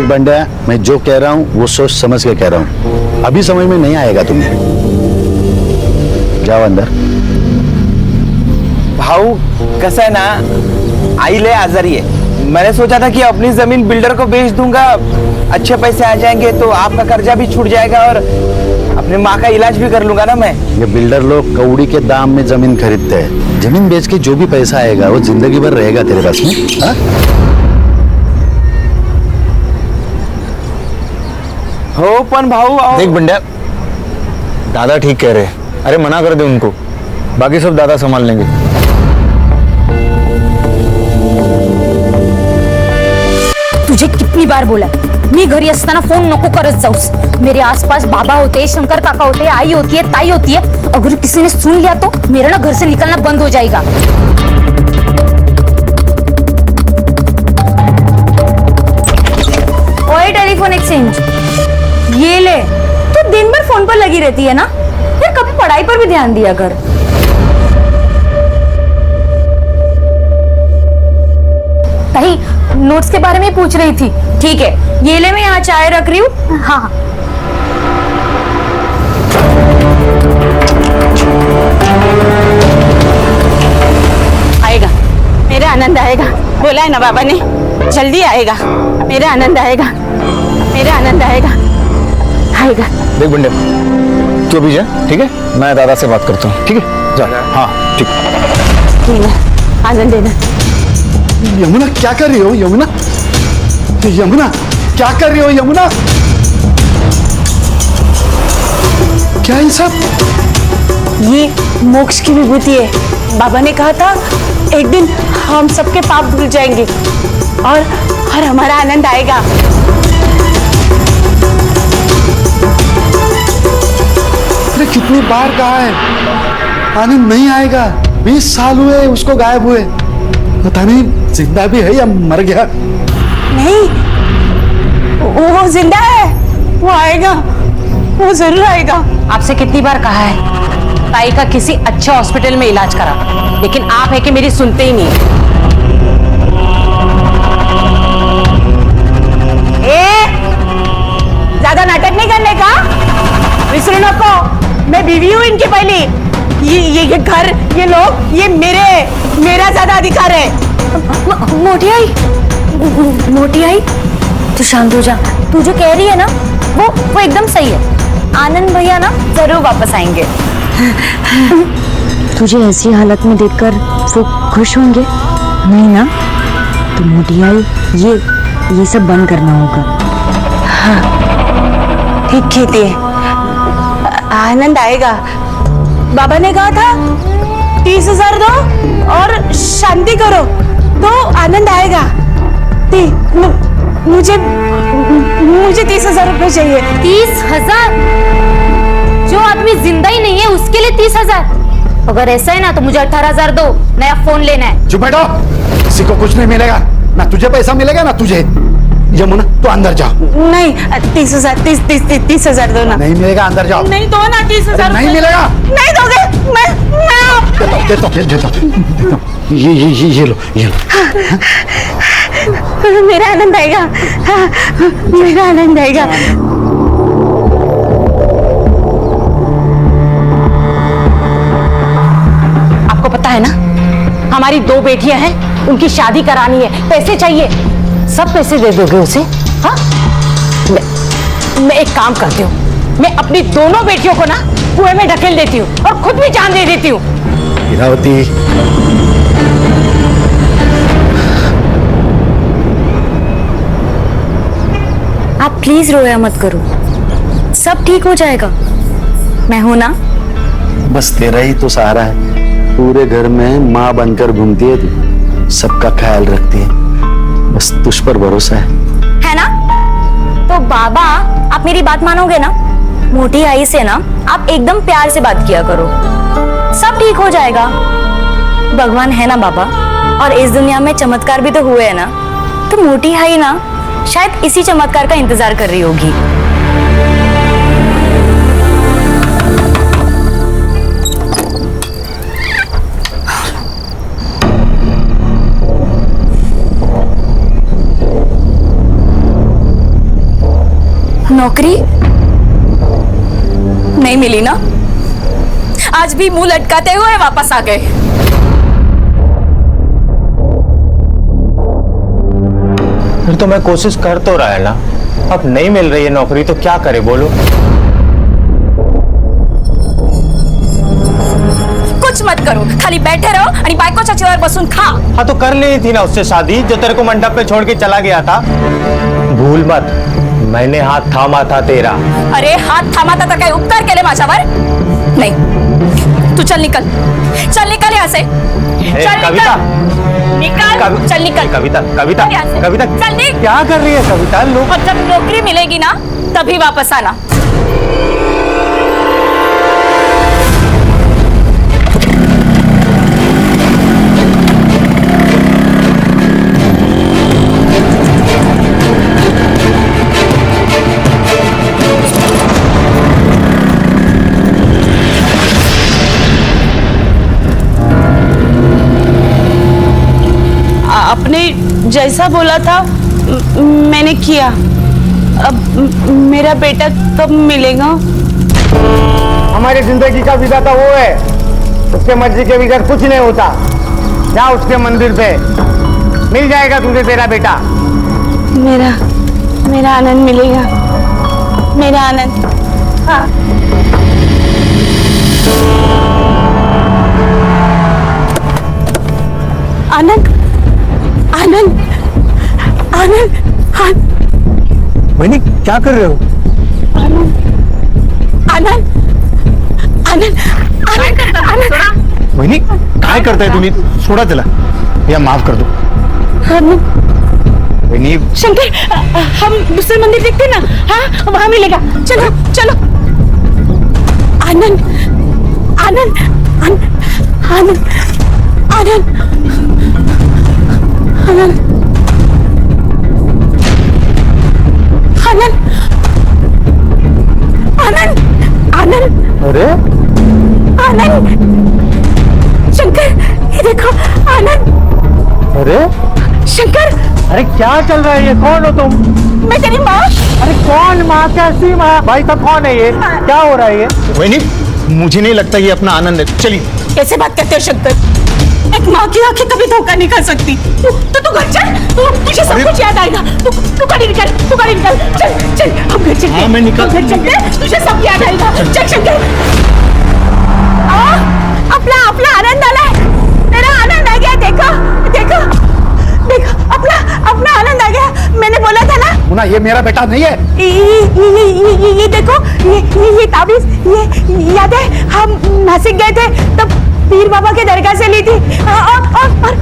देख बंड्या, मैं जो कह रहा हूँ वो सोच समझ के कह रहा हूँ। अभी समझ में नहीं आएगा तुम्हें। जाओ अंदर। भाऊ कसं है ना, आई ले आजारी है। मैंने सोचा था कि अपनी जमीन बिल्डर को बेच दूंगा, अच्छे पैसे आ जाएंगे तो आपका कर्जा भी छूट जाएगा और अपनी माँ का इलाज भी कर लूंगा ना मैं। ये बिल्डर लोग कौड़ी के दाम में जमीन खरीदते हैं। जमीन बेच के जो भी पैसा आएगा वो जिंदगी भर रहेगा तेरे पास में। हा? हो पण भाऊ देख बंड्या, दादा ठीक कह रहे हैं। अरे मना कर दे उनको, बाकी सब दादा संभाल लेंगे। तुझे कितनी बार बोला मी घरी असताना फोन नको करत जाऊस। मेरे आसपास बाबा होते, शंकर काका होते, आई होती है, ताई होती है। अगर किसी ने सुन लिया तो मेरा ना घर से निकलना बंद हो जाएगा। ओए टेलीफोन एक्सचेंज, ये ले। तू दिन भर फोन पर लगी रहती है ना यार, कभी पढ़ाई पर भी ध्यान दिया कर। ताई नोट्स के बारे में पूछ रही थी। ठीक है, ये ले, मैं यहाँ चाय रख रही हूँ। हाँ हाँ। आएगा, मेरा आनंद आएगा। बोला है ना बाबा ने, जल्दी आएगा। मेरा आनंद आएगा, मेरा आनंद आएगा, आएगा। देख बंड्या, तू अभी जा, ठीक है? मैं दादा से बात करता हूँ, ठीक है? जा। हाँ ठीक। आनंद देना। यमुना क्या कर रही हो? यमुना, यमुना क्या कर रही हो? यमुना क्या ये सब? ये मोक्ष की विभूति है। बाबा ने कहा था एक दिन हम सबके पाप धुल जाएंगे और हमारा आनंद आएगा। अरे कितनी बार कहा है आनंद नहीं आएगा। 20 साल हुए उसको गायब हुए, पता नहीं जिंदा भी है या मर गया। नहीं, वो जिंदा है, वो आएगा, वो जरूर आएगा। आपसे कितनी बार कहा है ताई का किसी अच्छे हॉस्पिटल में इलाज करा, लेकिन आप है कि मेरी सुनते ही नहीं। ज्यादा नाटक नहीं करने का, विसरू नको। मैं बीवी हूँ इनकी पहली। ये घर, ये लोग, ये मेरा ज्यादा अधिकार है। मोटी आई, मोटी आई, तू शांत हो जा। तू जो कह रही है ना वो एकदम सही है। आनंद भैया ना जरूर वापस आएंगे। तुझे ऐसी हालत में देखकर वो खुश होंगे? नहीं ना? तो मोटी आई, ये सब बंद करना होगा। हाँ, ठीक कहती है। आनंद आएगा। बाबा ने कहा था 30,000 दो और शांति करो तो आनंद आएगा। मुझे 30,000 रुपए चाहिए। 30,000? जो आदमी जिंदा ही नहीं है उसके लिए 30,000? अगर ऐसा है ना तो मुझे 18,000 दो, नया फोन लेना है। चुप बैठो, किसी को कुछ नहीं मिलेगा। ना तुझे पैसा मिलेगा ना तुझे। यमुना तो अंदर जाओ। नहीं, 30,000 दो ना। नहीं मिलेगा, अंदर जाओ। नहीं दो ना 30,000। नहीं मिलेगा। नहीं दोगे? मैं देता। ये लो। मेरा आनंद आएगा। हाँ, मेरा आनंद आएगा। आपको पता है ना, हमारी 2 बेटियां हैं, उनकी शादी करानी है, पैसे चाहिए। सब पैसे दे दोगे उसे? हाँ, मैं एक काम करती हूँ, मैं अपनी दोनों बेटियों को ना कुएं में ढकेल देती हूँ और खुद भी जान दे देती हूँ। इरावती, आप प्लीज रोया मत करो, सब ठीक हो जाएगा। मैं हूं ना। बस तेरा ही तो सहारा है। पूरे घर में माँ बनकर घूमती है तू, सबका ख्याल रखती है। बस तुझ पर भरोसा है ना? तो बाबा, आप मेरी बात मानोगे ना? मोटी आई से ना आप एकदम प्यार से बात किया करो, सब ठीक हो जाएगा। भगवान है ना बाबा, और इस दुनिया में चमत्कार भी तो हुए हैं ना। तो मोटी आई ना शायद इसी चमत्कार का इंतजार कर रही होगी। नौकरी नहीं मिली ना? आज भी मुंह लटकाते हुए वापस आ गए। फिर तो मैं कोशिश कर तो रहा है ना। अब नहीं मिल रही है नौकरी तो क्या करे बोलो? कुछ मत करो, खाली बैठे रहो आणि बायकोच्या चेहऱ्यावर बसून खा। हाँ तो कर ली थी ना उससे शादी जो तेरे को मंडप पे छोड़ के चला गया था। भूल मत, मैंने हाथ थामा था तेरा। अरे हात थांबा तर काही उपकार केले माझ्यावर? नहीं, तू चल निकल, चल निकल यहाँ से। चल कविता, निकल, चल निकल। कविता, कविता, यहाँ से। कविता, चल निकल। क्या कर रही है कविता? लोग और जब नौकरी मिलेगी ना तभी वापस आना। आपने जैसा बोला था मैंने किया। अब मेरा बेटा कब मिलेगा? हमारी जिंदगी का विधाता वो है, उसके मर्जी के बगैर कुछ नहीं होता। जा उसके मंदिर पे, मिल जाएगा तुझे तेरा बेटा। मेरा आनंद मिलेगा, मेरा आनंद। हाँ। आनंद, आनंद, आनंद, वही क्या कर रहे हो? आनंद, आनंद, आनंद, आनंद, वहिनी काय करताय तुम्ही? सोडा त्याला, या माफ कर दो। आनंद। वहिनी शंकर, हम दूसरे मंदिर देखते ना? हाँ, वहां मिलेगा। चलो चलो। आनंद, आनंद, आनंद, आनंद, आनंद, आनंद, आनंद, आनंद, आनंद, अरे आनंद, शंकर, ये देखो आनंद। अरे शंकर, अरे क्या चल रहा है? ये कौन हो तुम? मैं तेरी माँ। अरे कौन माँ? कैसी माँ? भाई साहब कौन है ये? क्या हो रहा है ये? वहिनी मुझे नहीं लगता ये अपना आनंद है। चलिए। कैसे बात करते हो शंकर? एक माँ की आंखें कभी धोखा नहीं खा सकती। तू घर चल, तुझे सब कुछ याद आएगा। तू गाड़ी निकल, तू गाड़ी निकल। चल चल, हम घर चलते हैं। हाँ, मैं निकल- हम घर चलते हैं, तुझे सब याद आएगा। चल शंकर। अपना आनंद आला है, मेरा आनंद आ गया। देखो देखो देखो, अपना आनंद आ गया। मैंने बोला था ना। मुन्ना, ये मेरा बेटा नहीं है। ये देखो, ये ताबीज, ये याद है हम नासिक गए थे तब पीर बाबा के दरगाह से ली थी।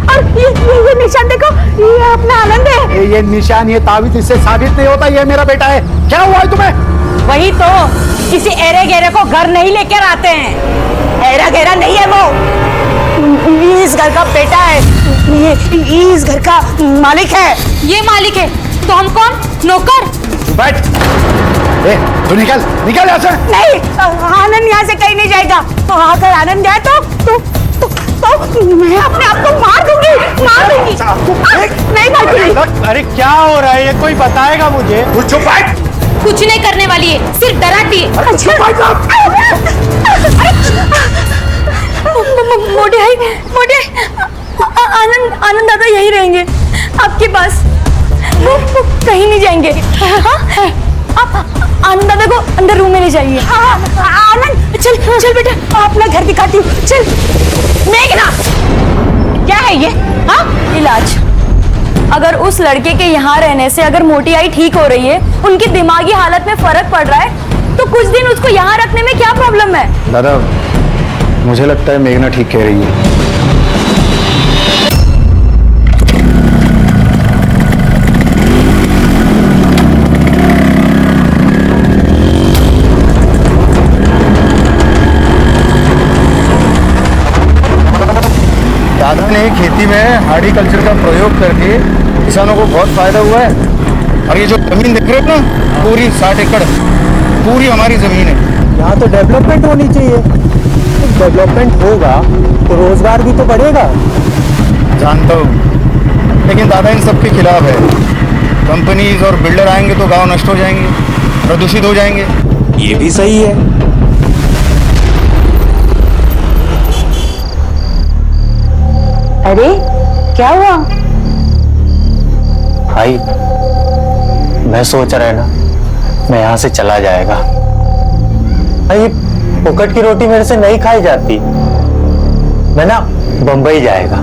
और ये निशान देखो, ये अपना आनंद है। ये निशान, ये ताबीज इससे साबित नहीं होता ये मेरा बेटा है। क्या हुआ है तुम्हें? वही तो, किसी एरे गेरे को घर नहीं लेकर आते हैं। एरा गेरा नहीं है वो, इस घर का बेटा है। ये इस घर का मालिक है। ये मालिक है तो हम कौन? नौकर? बैठ। ए, तू निकल निकल यहाँ से। नहीं, आनंद यहाँ से कहीं नहीं जाएगा। तो अगर आनंद जाए तो मैं अपने आप को मार दूंगी। नहीं मारूंगी। अरे क्या हो रहा है? ये कोई बताएगा मुझे? तू चुप बैठ। कुछ नहीं करने वाली है, सिर्फ डराती है। मोटे आई, आनंद दादा यही रहेंगे आपके पास, वो कहीं नहीं जाएंगे। हाँ? आप आनंद दादा को अंदर रूम में ले जाइए। आनंद, चल चल बेटा, अपना घर दिखाती हूँ। चल। मेघना, क्या है ये? हाँ, इलाज। अगर उस लड़के के यहाँ रहने से अगर मोटी आई ठीक हो रही है, उनकी दिमागी हालत में फर्क पड़ रहा है, तो कुछ दिन उसको यहाँ रखने में क्या प्रॉब्लम है? दादा मुझे लगता है मेघना ठीक कह रही है। दादा ने खेती में हार्टिकल्चर का प्रयोग करके किसानों को बहुत फायदा हुआ है। और ये जो जमीन देख रहे हो ना, पूरी 60 एकड़ पूरी हमारी जमीन है। यहाँ तो डेवलपमेंट होनी चाहिए। डेवलपमेंट होगा तो रोजगार भी तो बढ़ेगा। जानता हूँ, लेकिन दादा इन सब के खिलाफ है। कंपनीज और बिल्डर आएंगे तो गांव नष्ट हो जाएंगे। प्रदूषित हो जाएंगे। ये भी सही है। अरे क्या हुआ? भाई मैं सोच रहा है ना, मैं यहाँ से चला जाएगा। भाई पुकट की रोटी मेरे से नहीं खाई जाती। मैं ना बंबई जाएगा,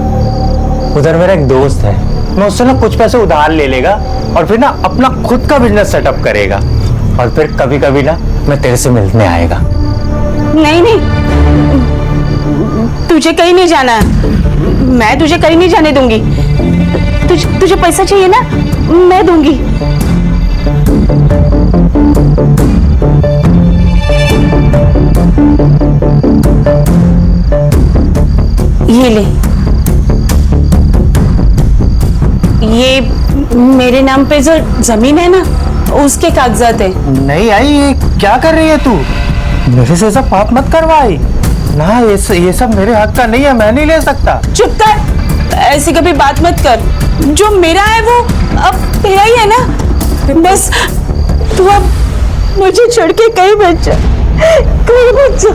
उधर मेरा एक दोस्त है, मैं उससे ना कुछ पैसे उधार ले लेगा और फिर ना अपना खुद का बिजनेस सेटअप करेगा और फिर कभी कभी ना मैं तेरे से मिलने आएगा। नहीं नहीं, तुझे कहीं नहीं जाना है। मैं तुझे कहीं नहीं जाने दूंगी। तुझे पैसा चाहिए ना, मैं दूंगी। ये ले, ये मेरे नाम पे जो जमीन है ना, उसके कागजात है। नहीं आई, ये क्या कर रही है तू? मेरे से सब बात मत करवाई ना, ये सब मेरे हक का नहीं है, मैं नहीं ले सकता। चुप कर, ऐसी कभी बात मत कर। जो मेरा है वो अब तेरा ही है ना। बस तू अब मुझे छोड़ के कहीं मत जा, कहीं मत जा।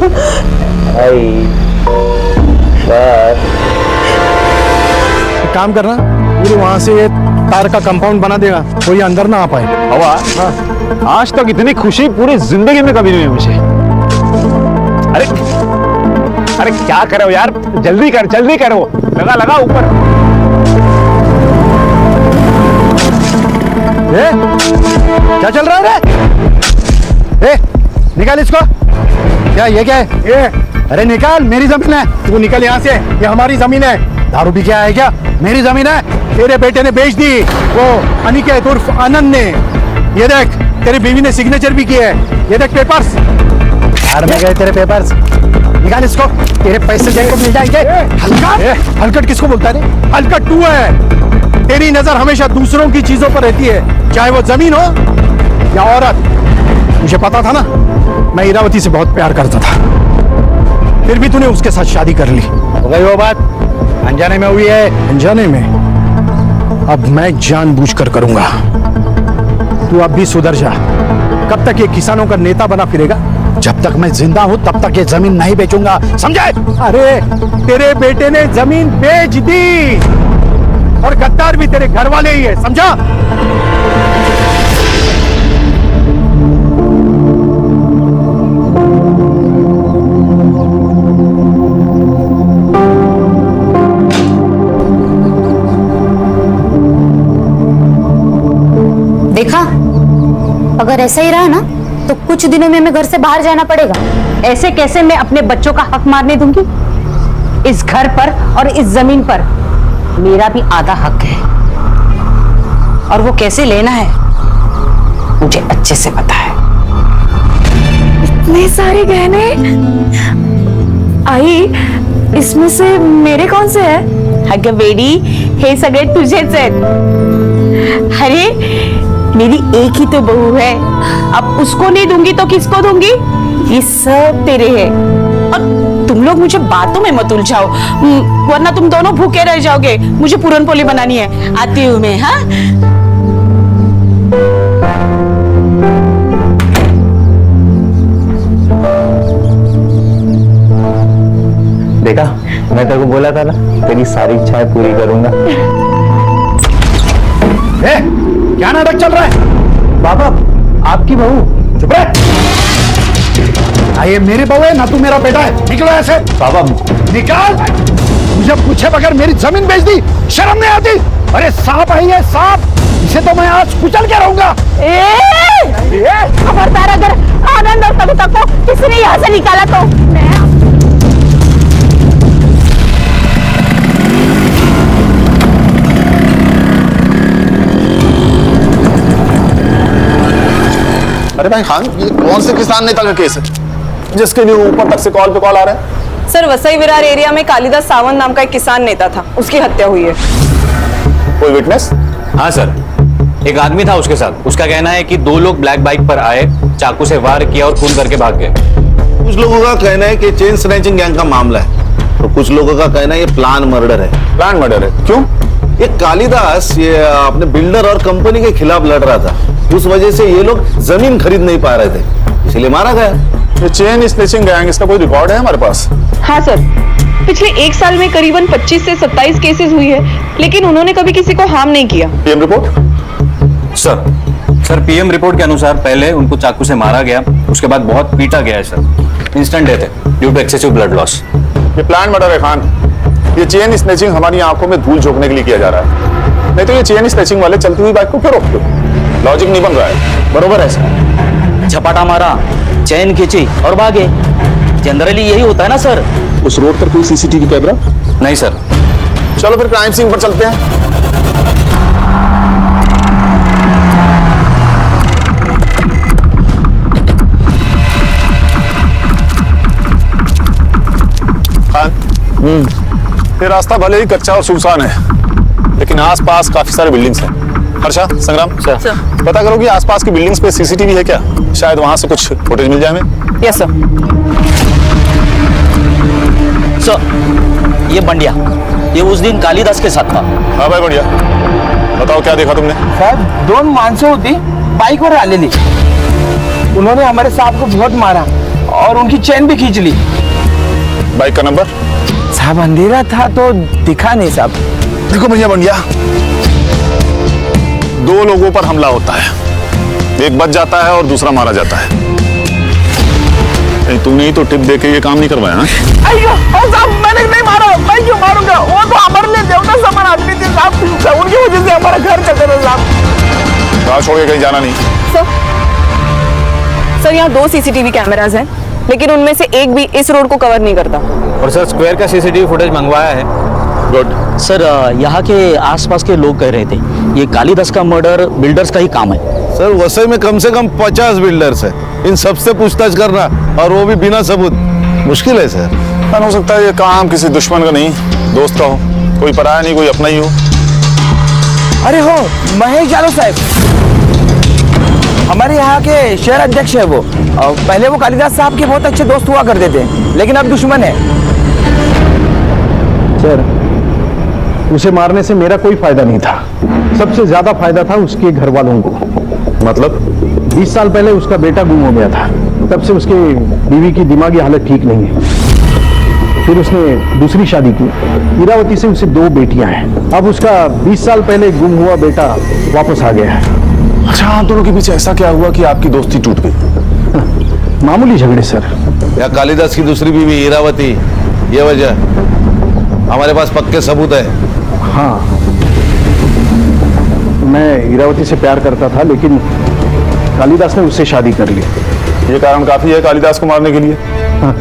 एक काम करना, पूरे वहां से ये तार का कंपाउंड बना देगा, कोई अंदर ना आ पाए। हवा, आज तक इतनी खुशी पूरी जिंदगी में कभी नहीं हुई मुझे। अरे क्या करो यार, जल्दी करो, लगा ऊपर। क्या चल रहा है रे? निकाल इसको। क्या ये क्या है ये? अरे निकाल, मेरी जमीन है, तू निकल यहाँ से, ये हमारी जमीन है। दारू भी क्या है क्या? मेरी जमीन है, तेरे बेटे ने बेच दी, वो अनिकेत उर्फ आनंद ने। ये देख, तेरी बीवी ने सिग्नेचर भी किया है, ये देख पेपर्स। यार में गए तेरे पेपर्स, निकाल इसको, तेरे पैसे जेब को मिल जाएंगे। हलकट? हलकट किसको बोलता है रे? हलकट तू है। तेरी नजर हमेशा दूसरों की चीजों पर रहती है, चाहे वो जमीन हो या औरत। मुझे पता था ना, मैं इरावती से बहुत प्यार करता था, फिर भी तूने उसके साथ शादी कर ली। हो गई वो बात, अनजाने में हुई है। अनजाने में? अब मैं जानबूझकर करूंगा। तू अब भी सुधर जा। कब तक ये किसानों का नेता बना फिरेगा? जब तक मैं जिंदा हूं तब तक ये जमीन नहीं बेचूंगा, समझे? अरे तेरे बेटे ने जमीन बेच दी, और गद्दार भी तेरे घर वाले ही है, समझा? देखा, अगर ऐसा ही रहा ना तो कुछ दिनों में हमें घर से बाहर जाना पड़ेगा। ऐसे कैसे मैं अपने बच्चों का हक मारने दूंगी? इस घर पर और इस जमीन पर मेरा भी आधा हक है, और वो कैसे लेना है मुझे अच्छे से पता है। इतने सारे गहने। आई, इसमें से मेरे कौन से है? अगं बेडी, हे सगळे तुझेच आहेत। अरे मेरी एक ही तो बहू है, अब उसको नहीं दूंगी तो किसको दूंगी? ये सब तेरे हैं। और तुम लोग मुझे बातों में मत उलझाओ, वरना तुम दोनों भूखे रह जाओगे। मुझे पूरन पोली बनानी है, आती हूँ मैं। हाँ, देखा, मैं तेरे को बोला था ना, तेरी सारी इच्छाएं पूरी करूंगा। क्या नाटक चल रहा है? बाबा, आपकी बहू। चुप रह। ये मेरी बहू है ना, तू मेरा बेटा है, निकलो ऐसे। बाबा निकाल, मुझे पूछे बगैर मेरी जमीन बेच दी, शर्म नहीं आती? अरे सांप है ये, सांप, इसे तो मैं आज कुचल के रहूंगा। खबरदार, अगर आनंद और कविता को किसी ने यहाँ से निकाला तो मैं। अरे भाई खान, ये कौन से किसान नेता का केस है जिसके लिए ऊपर तक से कॉल पे कॉल आ रहा है? सर, वसई विरार एरिया में कालिदास सावंत नाम का एक किसान नेता था, उसकी हत्या हुई है। कोई विटनेस? हाँ सर, एक आदमी था उसके साथ। उसका कहना है कि दो लोग ब्लैक बाइक पर आए, चाकू से वार किया और खून करके भाग गए। कुछ लोगों का कहना है कि चेन स्नैचिंग गैंग का मामला है, तो कुछ लोगों का कहना है ये प्लान मर्डर है। प्लान मर्डर है? क्यों? ये कालिदास ये अपने बिल्डर और कंपनी के खिलाफ लड़ रहा था, उस वजह से ये लोग जमीन खरीद नहीं पा रहे थे, इसलिए मारा गया। ये चेन स्नेचिंग गैंग, इसका कोई रिकॉर्ड है हमारे पास? हाँ सर, पिछले 1 साल में करीबन 25 से 27 केसेस हुई है, लेकिन उन्होंने कभी किसी को हार्म नहीं किया। PM report? Sir PM report के अनुसार पहले उनको चाकू से मारा गया, उसके बाद बहुत पीटा गया है सर। इंस्टेंट डेथ है due to excessive blood loss. ये प्लान मर्डर है खान। ये चेन स्नेचिंग हमारी आंखों में धूल झोंकने के लिए किया जा रहा है, नहीं तो ये चेन स्नेचिंग वाले चलती हुई बाइक को क्यों रोकते? लॉजिक नहीं बन रहा है। बरोबर है सर, झपाटा मारा, चैन खींची और भागे। जनरली यही होता है ना सर। उस रोड पर कोई सीसीटीवी कैमरा? नहीं सर। चलो फिर क्राइम सीन पर चलते हैं। ये रास्ता भले ही कच्चा और सुनसान है, लेकिन आसपास काफी सारे बिल्डिंग्स हैं। हर्षा, संग्राम, पता करो कि आसपास की बिल्डिंग्स पे सीसीटीवी है क्या, शायद वहां से कुछ फुटेज मिल जाए हमें। Yes sir. सर ये बंडिया, ये उस दिन कालिदास के साथ था। हाँ भाई बढ़िया, बताओ क्या देखा तुमने? साहब 2 माणसं होती बाइक वर आलेली, उन्होंने हमारे साहब को बहुत मारा और उनकी चेन भी खींच ली। बाइक का नंबर? साहब अंधेरा था तो दिखा नहीं साहब। देखो भैया बंडिया, 2 लोगों पर हमला होता है, एक बच जाता है और दूसरा मारा जाता है। तूने ही तो टिप दे के ये काम नहीं करवाया ना? अయ్యో साहब, मैंने नहीं मारा, मैं क्यों मारूंगा? वो तो हमारे लिए देवता समान आदमी थे साहब, उनकी वजह से हमारा घर चलते रहे साहब। राह छोड़ के कहीं जाना नहीं। सर यहाँ 2 सीसीटीवी कैमरास हैं, लेकिन उनमें से एक भी इस रोड को कवर नहीं करता। और सर स्क्वायर का सीसीटीवी फुटेज मंगवाया है। गुड। सर यहाँ के आसपास के लोग कह रहे थे ये कालिदास का मर्डर बिल्डर्स का ही काम है। सर वसई में कम से कम 50 बिल्डर्स है, इन सबसे पूछताछ करना और वो भी बिना सबूत मुश्किल है सर। हो सकता है ये काम किसी दुश्मन का नहीं, दोस्त का हो, कोई पराया नहीं, कोई अपना ही हो। अरे हो महेश यादव साहब, हमारे यहाँ के शहर अध्यक्ष है वो, और पहले वो कालिदास साहब के बहुत अच्छे दोस्त हुआ करते थे, लेकिन अब दुश्मन है। सर उसे मारने से मेरा कोई फायदा नहीं था, सबसे ज्यादा फायदा था उसके घर वालों को। मतलब? 20 साल पहले उसका बेटा गुम हो गया था, तब से उसके बीवी की दिमागी हालत ठीक नहीं है। फिर उसने दूसरी शादी की, इरावती से उसे 2 बेटियां हैं। अब उसका 20 साल पहले गुम हुआ बेटा वापस आ गया है। अच्छा, आप दोनों के बीच ऐसा क्या हुआ कि आपकी दोस्ती टूट गई? मामूली झगड़े सर। या कालिदास की दूसरी बीवी इरावती, ये वजह? हमारे पास पक्के सबूत है। हाँ, मैं इरावती से प्यार करता था, लेकिन कालिदास ने उससे शादी कर ली। ये कारण काफी है कालिदास को मारने के लिए? हाँ,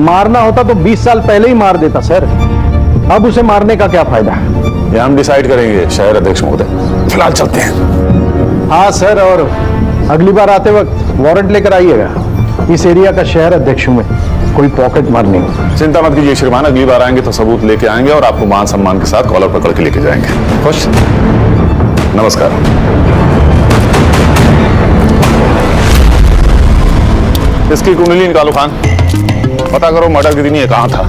मारना होता तो 20 साल पहले ही मार देता सर, अब उसे मारने का क्या फायदा? ये हम डिसाइड करेंगे शहर अध्यक्ष महोदय, फिलहाल चलते हैं। हाँ सर, और अगली बार आते वक्त वारंट लेकर आइएगा, इस एरिया का शहर अध्यक्ष हूं मैं, कोई पॉकेट मार नहीं। चिंता मत कीजिए श्रीमान, अगली बार आएंगे तो सबूत लेके आएंगे और आपको मान सम्मान के साथ कॉलर पकड़ के लेके जाएंगे। खुश? नमस्कार। इसकी कुंडली निकालो खान, पता करो मर्डर के दिन ये कहाँ था।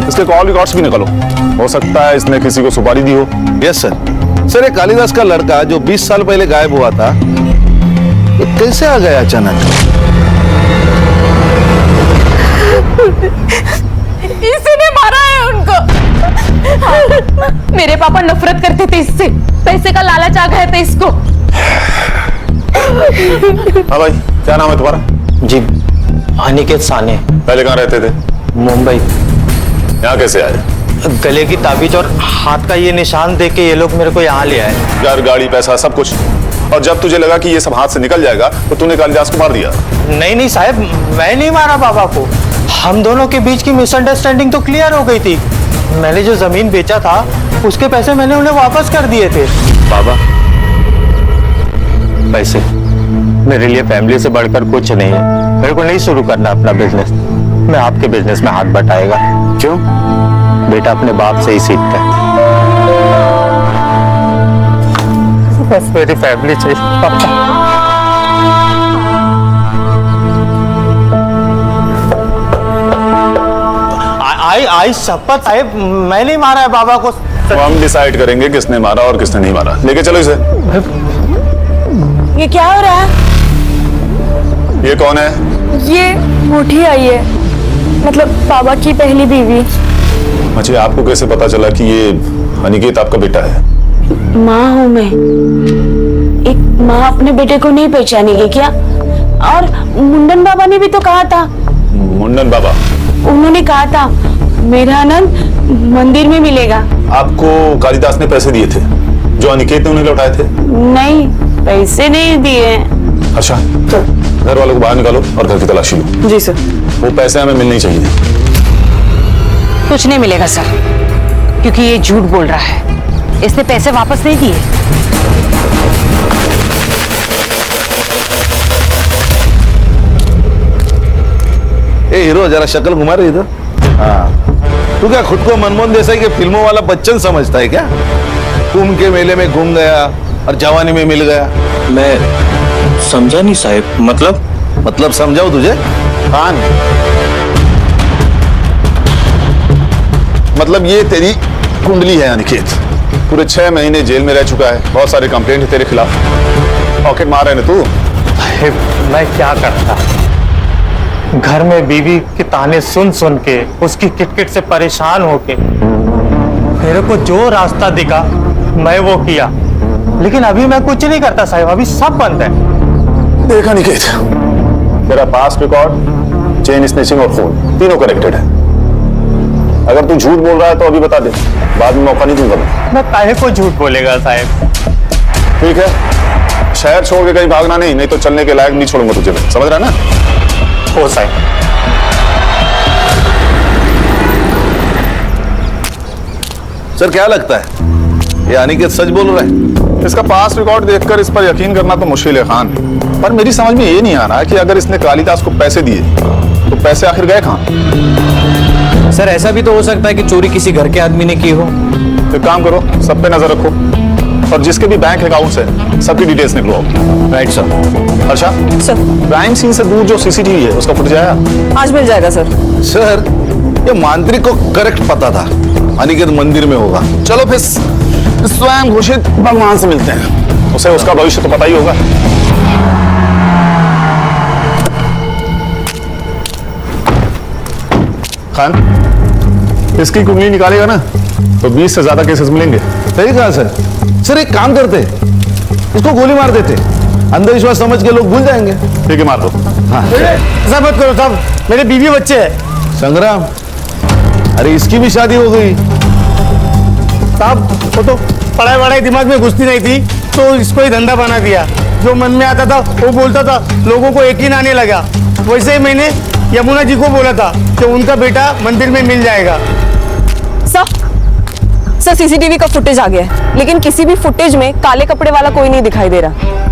इसके कॉल रिकॉर्ड्स भी निकालो, हो सकता है इसने किसी को सुपारी दी हो। Yes sir. सर ये कालिदास का लड़का जो 20 साल पहले गायब हुआ था, ये कैसे आ गया अचानक? इसने मारा है उनको। मेरे पापा नफरत करते थे इससे, पैसे का लालच आ गया था इसको। हाँ भाई, क्या नाम है तुम्हारा? जी अनिकेत साने। पहले कहाँ रहते थे? मुंबई। यहाँ कैसे आए? गले की ताबीज और हाथ का ये निशान देख के ये लोग मेरे को यहाँ ले आए। घर, गाड़ी, पैसा सब कुछ, और जब तुझे लगा कि ये सब हाथ से निकल जाएगा तो तूने कालिदास को मार दिया। नहीं नहीं साहब, मैं नहीं मारा बाबा को, हम दोनों के बीच की मिसअंडरस्टैंडिंग तो क्लियर हो गई थी। मैंने जो जमीन बेचा था उसके पैसे मैंने उन्हें वापस कर दिए थे। बाबा पैसे मेरे लिए फैमिली से बढ़कर कुछ नहीं है। मेरे को नहीं शुरू करना अपना बिजनेस, मैं आपके बिजनेस में हाथ बटाएगा। क्यों? बेटा अपने बाप से ही सीखता है। बस मेरी फैमिली चाहिए पापा। आई शपथ साहिब, मैं नहीं मारा है बाबा को। तो हम डिसाइड करेंगे किसने मारा और किसने नहीं मारा। लेके चलो इसे। ये क्या हो रहा है? ये कौन है? ये मोटी आई है, मतलब बाबा की पहली बीवी। अच्छा, आपको कैसे पता चला कि ये अनिकेत आपका बेटा है? माँ हूँ मैं। एक माँ अपने बेटे को नहीं पहचानेगी क्या? और मुंडन बाबा ने भी तो कहा था। मुंडन बाबा? उन्होंने कहा था मेरा आनंद मंदिर में मिलेगा। आपको कालिदास ने पैसे दिए थे जो अनिकेत ने उन्हें लौटाए थे? नहीं, पैसे नहीं दिए। अच्छा, घर वालों को बाहर निकालो और घर की तलाशी लो। जी सर। वो पैसे हमें मिलने ही चाहिए। कुछ नहीं मिलेगा सर, क्योंकि ये झूठ बोल रहा है। इसने पैसे वापस नहीं दिए। ए हीरो, जरा शक्ल घुमा रही इधर। हाँ, तू क्या खुद को मनमोहन देसाई के फिल्मों वाला बच्चन समझता है क्या? कुंभ के मेले में घूम गया और जवानी में मिल गया। मैं समझा नहीं साहब। मतलब समझाओ तुझे? खान, मतलब ये तेरी कुंडली है अनिकेत। पूरे 6 महीने जेल में रह चुका है, बहुत सारे कंप्लेंट है तेरे खिलाफ। पॉकेट मार रहे ना तू। मैं क्या करता? घर में बीवी के ताने सुन सुन के, उसकी किटकिट से परेशान होके मेरे को जो रास्ता दिखा मैं वो किया। लेकिन अभी मैं कुछ नहीं करता साहब, अभी सब बंद है। देखा निकेत, तेरा पास्ट रिकॉर्ड, चेन स्नेचिंग और फोन तीनों कनेक्टेड है। अगर तू झूठ बोल रहा है तो अभी बता दे, बाद में मौका नहीं दूंगा मैं काहे को झूठ बोलेगा साहब? ठीक है, शहर छोड़ के कहीं भागना नहीं तो चलने के लायक नहीं छोड़ूंगा तुझे। समझ रहा है ना? हो साहब। सर, क्या लगता है ये अनिकेत सच बोल रहा है? इसका पास रिकॉर्ड देखकर इस पर यकीन करना तो मुश्किल है खान, पर मेरी समझ में ये नहीं आ रहा कि अगर इसने कालिदास को पैसे दिए तो पैसे आखिर गए कहां? सर, ऐसा भी तो हो सकता है कि चोरी किसी घर के आदमी ने की हो। तो काम करो, सब पे नजर रखो और जिसके भी बैंक अकाउंट्स है सबकी डिटेल्स निकलवाओ। Right sir. अच्छा सर, क्राइम सीन से दूर जो सीसीटीवी है उसका फुटेज आया? आज मिल जाएगा सर। सर, ये मांत्रिक को करेक्ट पता था अनिकेत मंदिर में होगा। चलो फिर स्वयं घोषित भगवान से मिलते हैं, उसे उसका भविष्य तो पता ही होगा। खान, इसकी कुंडली निकालेगा ना तो 20 से ज्यादा केसेस मिलेंगे। सही कहा सर। सर, एक काम करते, इसको गोली मार देते, अंधविश्वास समझ के लोग भूल जाएंगे। ठीक है, मार दो। हाँ। ऐसा मत करो साहब, मेरे बीवी बच्चे हैं। संग्राम, अरे इसकी भी शादी हो गई। साहब, वो तो पढ़ाई वढ़ाई दिमाग में घुसती नहीं थी तो इसको ही धंधा बना दिया। जो मन में आता था वो बोलता था, लोगों को यकीन आने लगा। वैसे ही मैंने यमुना जी को बोला था कि उनका बेटा मंदिर में मिल जाएगा। सर, सीसीटीवी का फुटेज आ गया है, लेकिन किसी भी फुटेज में काले कपड़े वाला कोई नहीं दिखाई दे रहा,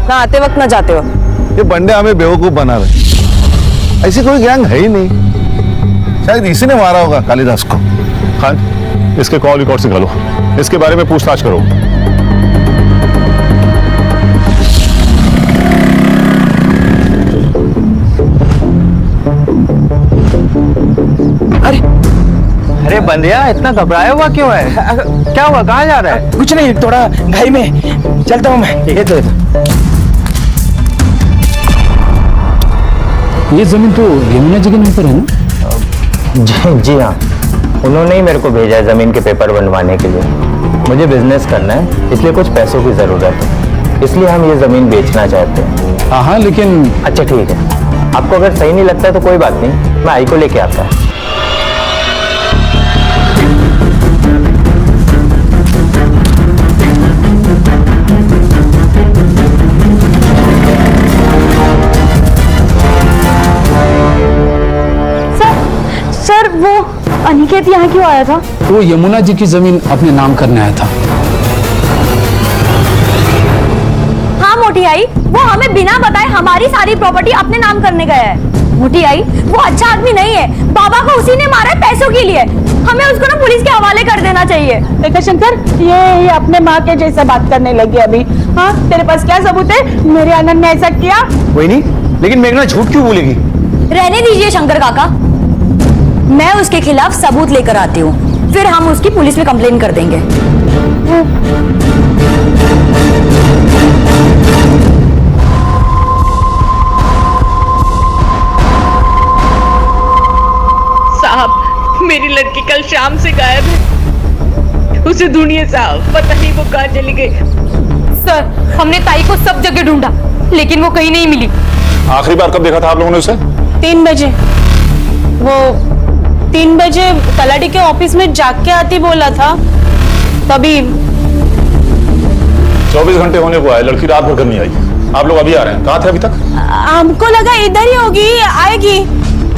ना आते वक्त ना जाते वक्त। ये बंदे हमें बेवकूफ बना रहे। ऐसी कोई गैंग है ही नहीं। शायद इसी ने मारा होगा कालिदास को। खान, इसके कॉल रिकॉर्ड निकालो, इसके बारे में पूछताछ करो। अरे बंदिया, इतना घबराया हुआ क्यों है? क्या हुआ, कहाँ जा रहा है? कुछ नहीं, थोड़ा घाई में चलता हूँ मैं। ये तो ये जमीन तो यमुना जी के नाम पर है ना? जी हाँ, उन्होंने ही मेरे को भेजा है जमीन के पेपर बनवाने के लिए। मुझे बिजनेस करना है, इसलिए कुछ पैसों की जरूरत है, इसलिए हम ये जमीन बेचना चाहते हैं। हाँ, लेकिन अच्छा ठीक है, आपको अगर सही नहीं लगता है तो कोई बात नहीं, मैं आई को लेके आता हूँ। सर, वो अनिकेत यहाँ क्यों आया था? वो यमुना जी की जमीन अपने नाम करने आया था। हाँ मोटी आई, वो हमें बिना बताए हमारी सारी प्रॉपर्टी अपने नाम करने गया है। मोटी आई, वो अच्छा आदमी नहीं है, बाबा को उसी ने मारा है पैसों के लिए। हमें उसको ना पुलिस के हवाले कर देना चाहिए। देखा शंकर, ये अपने माँ के जैसा बात करने लगी अभी। हाँ, तेरे पास क्या सबूत है मेरे आनंद ने ऐसा किया? कोई नहीं, लेकिन मेघना झूठ क्यों बोलेगी? रहने दीजिए शंकर काका, मैं उसके खिलाफ सबूत लेकर आती हूँ, फिर हम उसकी पुलिस में कंप्लेन कर देंगे। साहब, मेरी लड़की कल शाम से गायब है। उसे ढूंढिए साहब, पता नहीं वो कहाँ चली गई। सर, हमने ताई को सब जगह ढूंढा लेकिन वो कहीं नहीं मिली। आखिरी बार कब देखा था आप लोगों ने उसे? 3 बजे। वो 3 बजे तलाटी के ऑफिस में जाग के आती बोला था, तभी। 24 घंटे होने को आए, लड़की रात भर घर नहीं आई। आप लोग अभी आ रहे हैं, कहाँ थे अभी तक? हमको लगा इधर ही होगी, आएगी।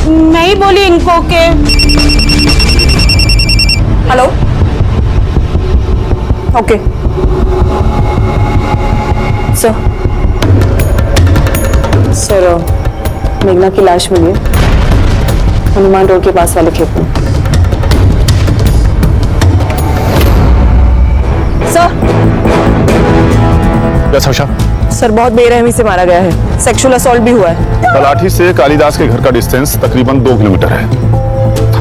मैं ही बोली इनको के। हेलो, ओके सर, मेघना की लाश मिली है हनुमान रोड के पास वाले खेत में। सर, सर बहुत बेरहमी से मारा गया है, सेक्सुअल असॉल्ट भी हुआ है। तलाठी से कालिदास के घर का डिस्टेंस तकरीबन 2 किलोमीटर है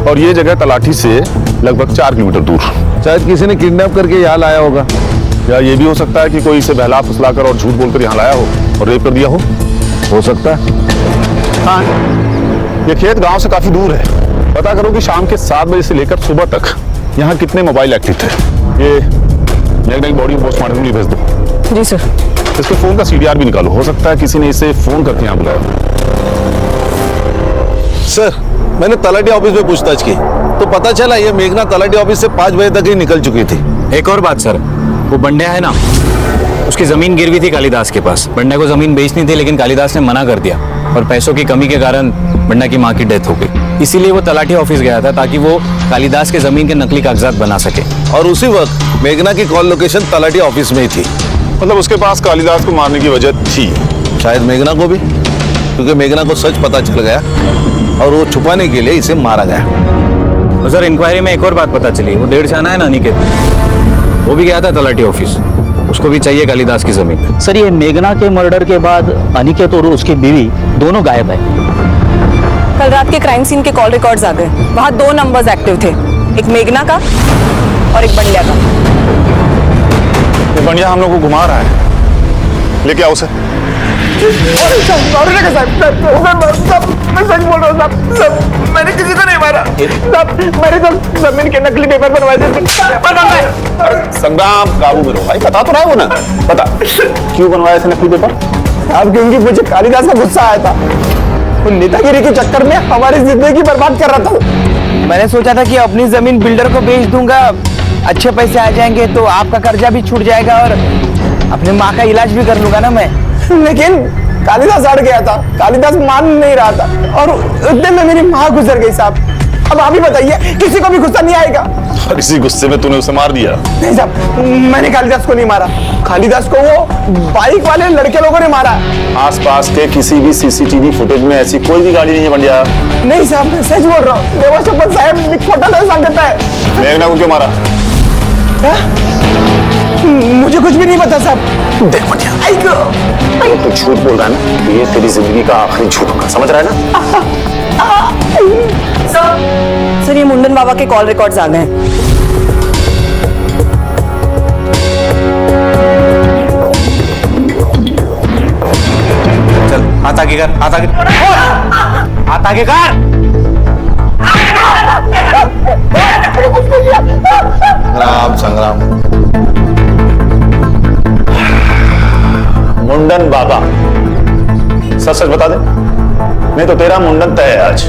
और ये जगह तलाठी से लगभग 4 किलोमीटर दूर। शायद किसी ने किडनैप करके यहाँ लाया होगा, या ये भी हो सकता है कि कोई इसे बहला फुसलाकर और झूठ बोलकर यहाँ लाया हो और रेप कर दिया हो सकता है। हाँ, ये खेत गांव से काफी दूर है। पता करो कि शाम के 7 बजे से लेकर सुबह तक यहाँ कितने मोबाइल एक्टिव थे। ये मेघना की बॉडी पोस्टमार्टम के लिए भेज दो। जी सर। इसके फोन का CDR भी निकालो, हो सकता है किसी ने इसे फोन करके यहाँ बुलाया। सर, मैंने तलाटी ऑफिस में पूछताछ की तो पता चला ये मेघना तलाटी ऑफिस से 5 बजे तक ही निकल चुकी थी। एक और बात सर, वो बंड्या है ना, उसकी जमीन गिरवी थी कालिदास के पास। बंड्या को जमीन बेचनी थी लेकिन कालिदास ने मना कर दिया और पैसों की कमी के कारण बंड्या की माँ की डेथ हो गई। इसीलिए वो तलाटी ऑफिस गया था ताकि वो कालिदास के जमीन के नकली कागजात बना सके। और उसी वक्त मेघना की कॉल लोकेशन तलाटी ऑफिस में ही थी। मतलब उसके पास कालिदास को मारने की वजह थी। शायद मेघना को भी, क्योंकि मेघना को सच पता चल गया और वो छुपाने के लिए इसे मारा गया। तो सर इंक्वायरी में एक और बात पता चली, वो डेढ़ छाना है ना अनिकेत, वो भी गया था तलाटी ऑफिस, उसको भी चाहिए कालिदास की जमीन। सर, ये मेघना के मर्डर के बाद अनिकेत और उसकी बीवी दोनों गायब है। कल रात के क्राइम सीन के कॉल रिकॉर्ड्स आ गए, वहाँ 2 नंबर्स एक्टिव थे, एक मेघना का और एक बंड्या का। ये बंड्या हम लोग को घुमा रहा है, लेके आओ उसे। मैं सच बोल रहा हूँ साहब, मैंने किसी को नहीं मारा साहब, मैंने तो जमीन के नकली पेपर बनवाए थे। संग्राम, काबू में रहो भाई, बता तो रहा है वो ना, बता क्यों बनवाया थे नकली पेपर? अब क्योंकि मुझे कालिदास का गुस्सा आया था, वो नेतागिरी के चक्कर में हमारी जिंदगी बर्बाद कर रहा था। मैंने सोचा था कि अपनी जमीन बिल्डर को बेच दूंगा, अच्छे पैसे आ जाएंगे तो आपका कर्जा भी छूट जाएगा और अपने माँ का इलाज भी कर लूंगा ना मैं। लेकिन कालिदास अड़ गया था, कालिदास मान नहीं रहा था और उतने में मेरी माँ गुजर गई साहब। अब आप ही बताइए, किसी को भी गुस्सा नहीं आएगा? और इसी गुस्से में तूने उसे मार दिया? नहीं साहब, मैंने कालिदास को नहीं मारा, कालिदास को वो बाइक वाले लड़के लोगों ने मारा। आसपास के किसी भी CCTV फुटेज में ऐसी कोई भी गाड़ी नहीं है बंड्या। नहीं साहब, मैं सच बोल रहा हूँ, देवा शपथ साहब खोटा नहीं सांगता है। मेघना को क्यों मारा? मुझे कुछ भी नहीं पता साहब। देख बंड्या, तू झूठ बोल रहा है ना, ये तेरी जिंदगी का आखिरी झूठ होगा, समझ रहा है ना? सर, ये मुंडन बाबा के कॉल रिकॉर्ड्स आ गए। चल हाथ आगे कर, हाथ आगे, हाथ आगे कर। संग्राम, संग्राम। मुंडन बाबा, सच सच बता दे, नहीं तो तेरा मुंडन तय है आज।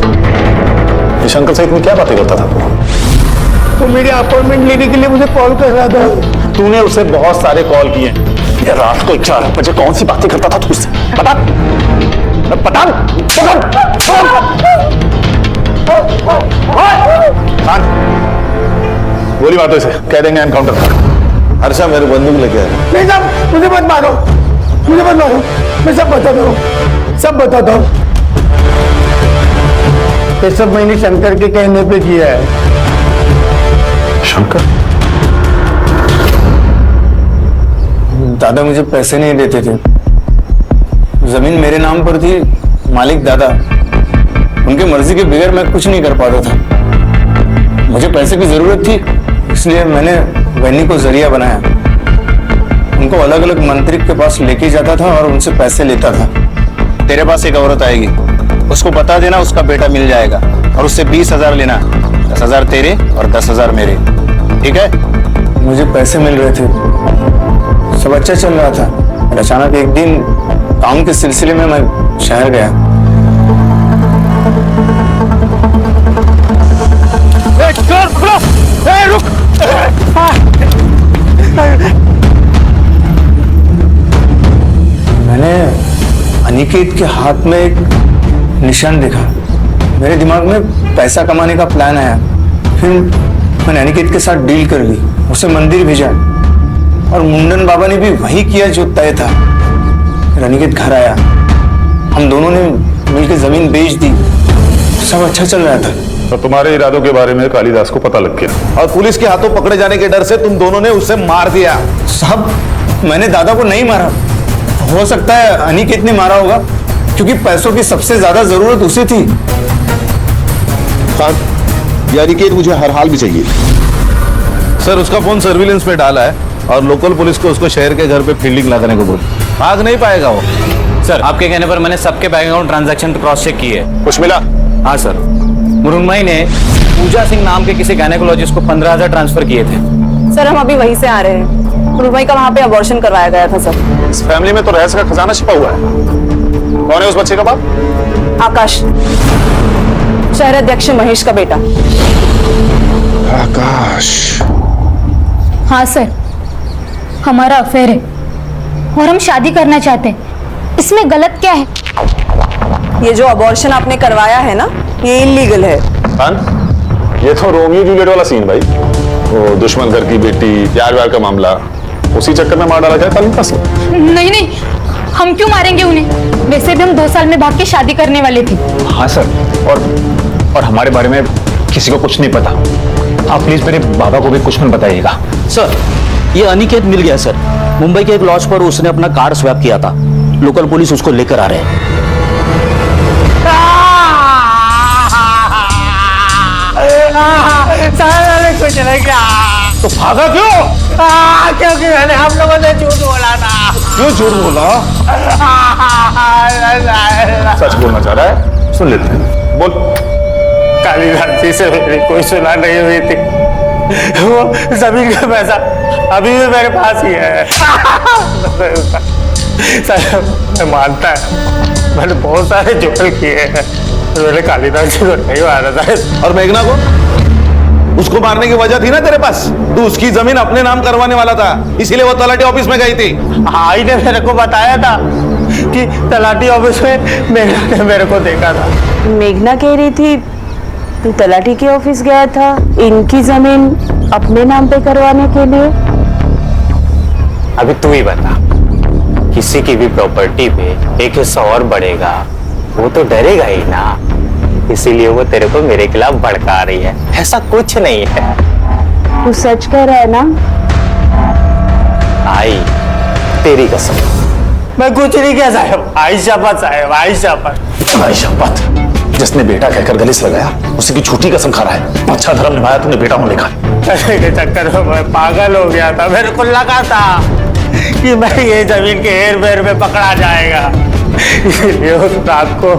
इस अंकल से इतनी क्या बातें करता था तू? तो मेरी अपॉइंटमेंट लेने के लिए मुझे कॉल कर रहा था। तूने उसे बहुत सारे कॉल किए, ये रात को 11 बजे कौन सी बातें करता था तू उससे? बता बता। गोली मार दो इसे, कह देंगे एनकाउंटर कर। हर्षा मेरे बंदूक लेके आए। नहीं साहब, मुझे मत मारो, मुझे मत मारो, मैं सब बताता हूँ, सब बताता हूँ। ये सब मैंने शंकर के कहने पे किया है। शंकर? दादा मुझे पैसे नहीं देते थे, जमीन मेरे नाम पर थी, मालिक दादा, उनके मर्जी के बगैर मैं कुछ नहीं कर पाता था। मुझे पैसे की जरूरत थी, इसलिए मैंने बहनी को जरिया बनाया, उनको अलग अलग मंत्री के पास लेके जाता था और उनसे पैसे लेता था। तेरे पास एक औरत आएगी, उसको बता देना उसका बेटा मिल जाएगा और उससे 20,000 लेना, 10,000 तेरे और 10,000 मेरे, ठीक है? मुझे पैसे मिल रहे थे, सब अच्छा चल रहा था, और अचानक एक दिन काम के सिलसिले में मैं शहर गया। मैंने अनिकेत के हाथ में एक निशान देखा। मेरे दिमाग में पैसा कमाने का प्लान आया। फिर मैंने अनिकेत के साथ डील कर ली, उसे मंदिर भेजा और मुंडन बाबा ने भी वही किया जो तय था। फिर अनिकेत घर आया, हम दोनों ने मिलकर जमीन बेच दी, सब अच्छा चल रहा था। तो तुम्हारे इरादों के बारे में कालिदास को पता लग गया और पुलिस के हाथों पकड़े जाने के डर से तुम दोनों ने उसे मार दिया। साहब, मैंने दादा को नहीं मारा, हो सकता है अनिकेत ने मारा होगा, क्योंकि पैसों की सबसे ज्यादा जरूरत उसे थी। ये अनिकेत मुझे हर हाल में चाहिए। सर, उसका फोन सर्विलेंस में डाला है और लोकल पुलिस को उसको शहर के घर पे फील्डिंग लगाने को बोल। भाग नहीं पाएगा वो। सर, आपके कहने पर मैंने सबके bank account transaction cross check किए। कुछ मिला? हाँ सर, मुरुनमई ने पूजा सिंह नाम के किसी गायनेकोलॉजिस्ट को 15,000 ट्रांसफर किए थे। सर, हम अभी वहीं से आ रहे हैं। मुरुनमई का वहाँ पे अबॉर्शन करवाया गया था सर। इस फैमिली में तो रहस्य का खजाना छिपा हुआ है। कौन है उस बच्चे का बाप? आकाश, शहर अध्यक्ष महेश का बेटा। आकाश? हाँ सर, हमारा अफेयर है और हम शादी करना चाहते हैं, इसमें गलत क्या है? ये जो अबॉर्शन आपने करवाया है ना, ये इलीगल है। ये तो रोमियो जूलियट वाला सीन भाई। वो दुश्मन घर की बेटी, प्यार व्यार का मामला, उसी चक्कर में मार डाला जाए कालिदास को। नहीं नहीं, हम क्यों मारेंगे उन्हें? वैसे भी हम 2 साल में भाग के शादी करने वाले थे। हाँ सर, और हमारे बारे में किसी को कुछ नहीं पता। आप प्लीज मेरे बाबा को भी कुछ मत बताइएगा। सर, ये अनिकेत मिल गया सर। मुंबई के एक लॉज पर उसने अपना कार स्वैप किया था। लोकल पुलिस उसको लेकर आ रहे हैं। कुछ नहीं किया। तो भागा क्यों? क्योंकि मैंने हम लोगों ने झूठ बोला था। क्यों झूठ बोला? सच बोलना चाह रहा है, सुन लेते हैं, बोल। कालिदास जी से मेरी कोई सुलह नहीं हुई थी। वो जमीन का पैसा अभी भी मेरे पास ही है। सर, मैं मानता है मैंने बहुत सारे जुगल किए हैं, मैंने कालिदास जी को नहीं मारा था। और मेघना को? उसको मारने की वजह थी ना तेरे पास। तू उसकी जमीन अपने नाम करवाने वाला था, इसीलिए वो तलाटी ऑफिस में गई थी। आई ने मेरे को बताया था कि तलाटी ऑफिस में मेघना ने मेरे को देखा था। मेघना कह रही थी तू तलाटी के ऑफिस गया था इनकी जमीन अपने नाम पे करवाने के लिए। अभी तू ही बता, किसी की भी प्रॉपर्टी पे एक हिस्सा और बढ़ेगा, वो तो डरेगा ही ना। इसीलिए वो तेरे को मेरे खिलाफ भड़का रही है। ऐसा कुछ नहीं है। तू सच कह रहा है ना? आई तेरी कसम। मैं कुछ नहीं किया साहब। आई शपथ साहब, आई शपथ। आई शपथ। जिसने बेटा कहकर गले से लगाया, उसी की झूठी कसम खा रहा है। अच्छा धर्म निभाया तुमने बेटा होने का। पैसे के चक्कर में मैं पागल हो गया था। मेरे को लगा था कि मैं ये जमीन के हेर फेर में पकड़ा जाएगा, इसलिए उस रात को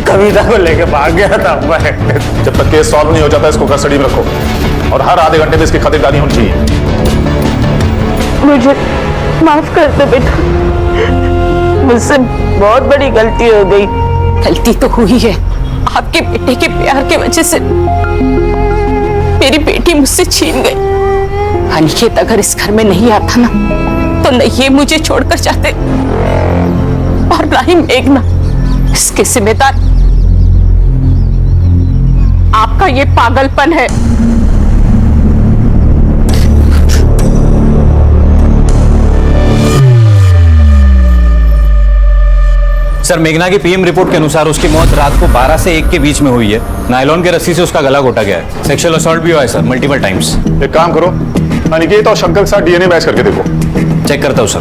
कविता को लेके भाग गया था मैं। जब तक केस सॉल्व नहीं हो जाता, इसको कस्टडी में रखो और हर आधे घंटे में इसकी खातिरदारी होनी चाहिए। मुझे माफ कर दो बेटा, मुझसे बहुत बड़ी गलती हो गई। गलती तो हुई है, आपके बेटे के प्यार की वजह से मेरी बेटी मुझसे छीन गई। अनिकेत अगर इस घर में नहीं आता ना, तो न ये मुझे छोड़कर जाते और ना ही मेघना। इसके जिम्मेदार आपका ये पागलपन है। सर, मेघना की पीएम रिपोर्ट के अनुसार उसकी मौत रात को 12 से 1 के बीच में हुई है। नायलॉन के रस्सी से उसका गला घोटा गया है। सेक्सुअल असॉल्ट भी हुआ है सर, मल्टीपल टाइम्स। एक काम करो, अनिकेत और शंकर के साथ डीएनए मैच करके देखो। चेक करता हूँ सर।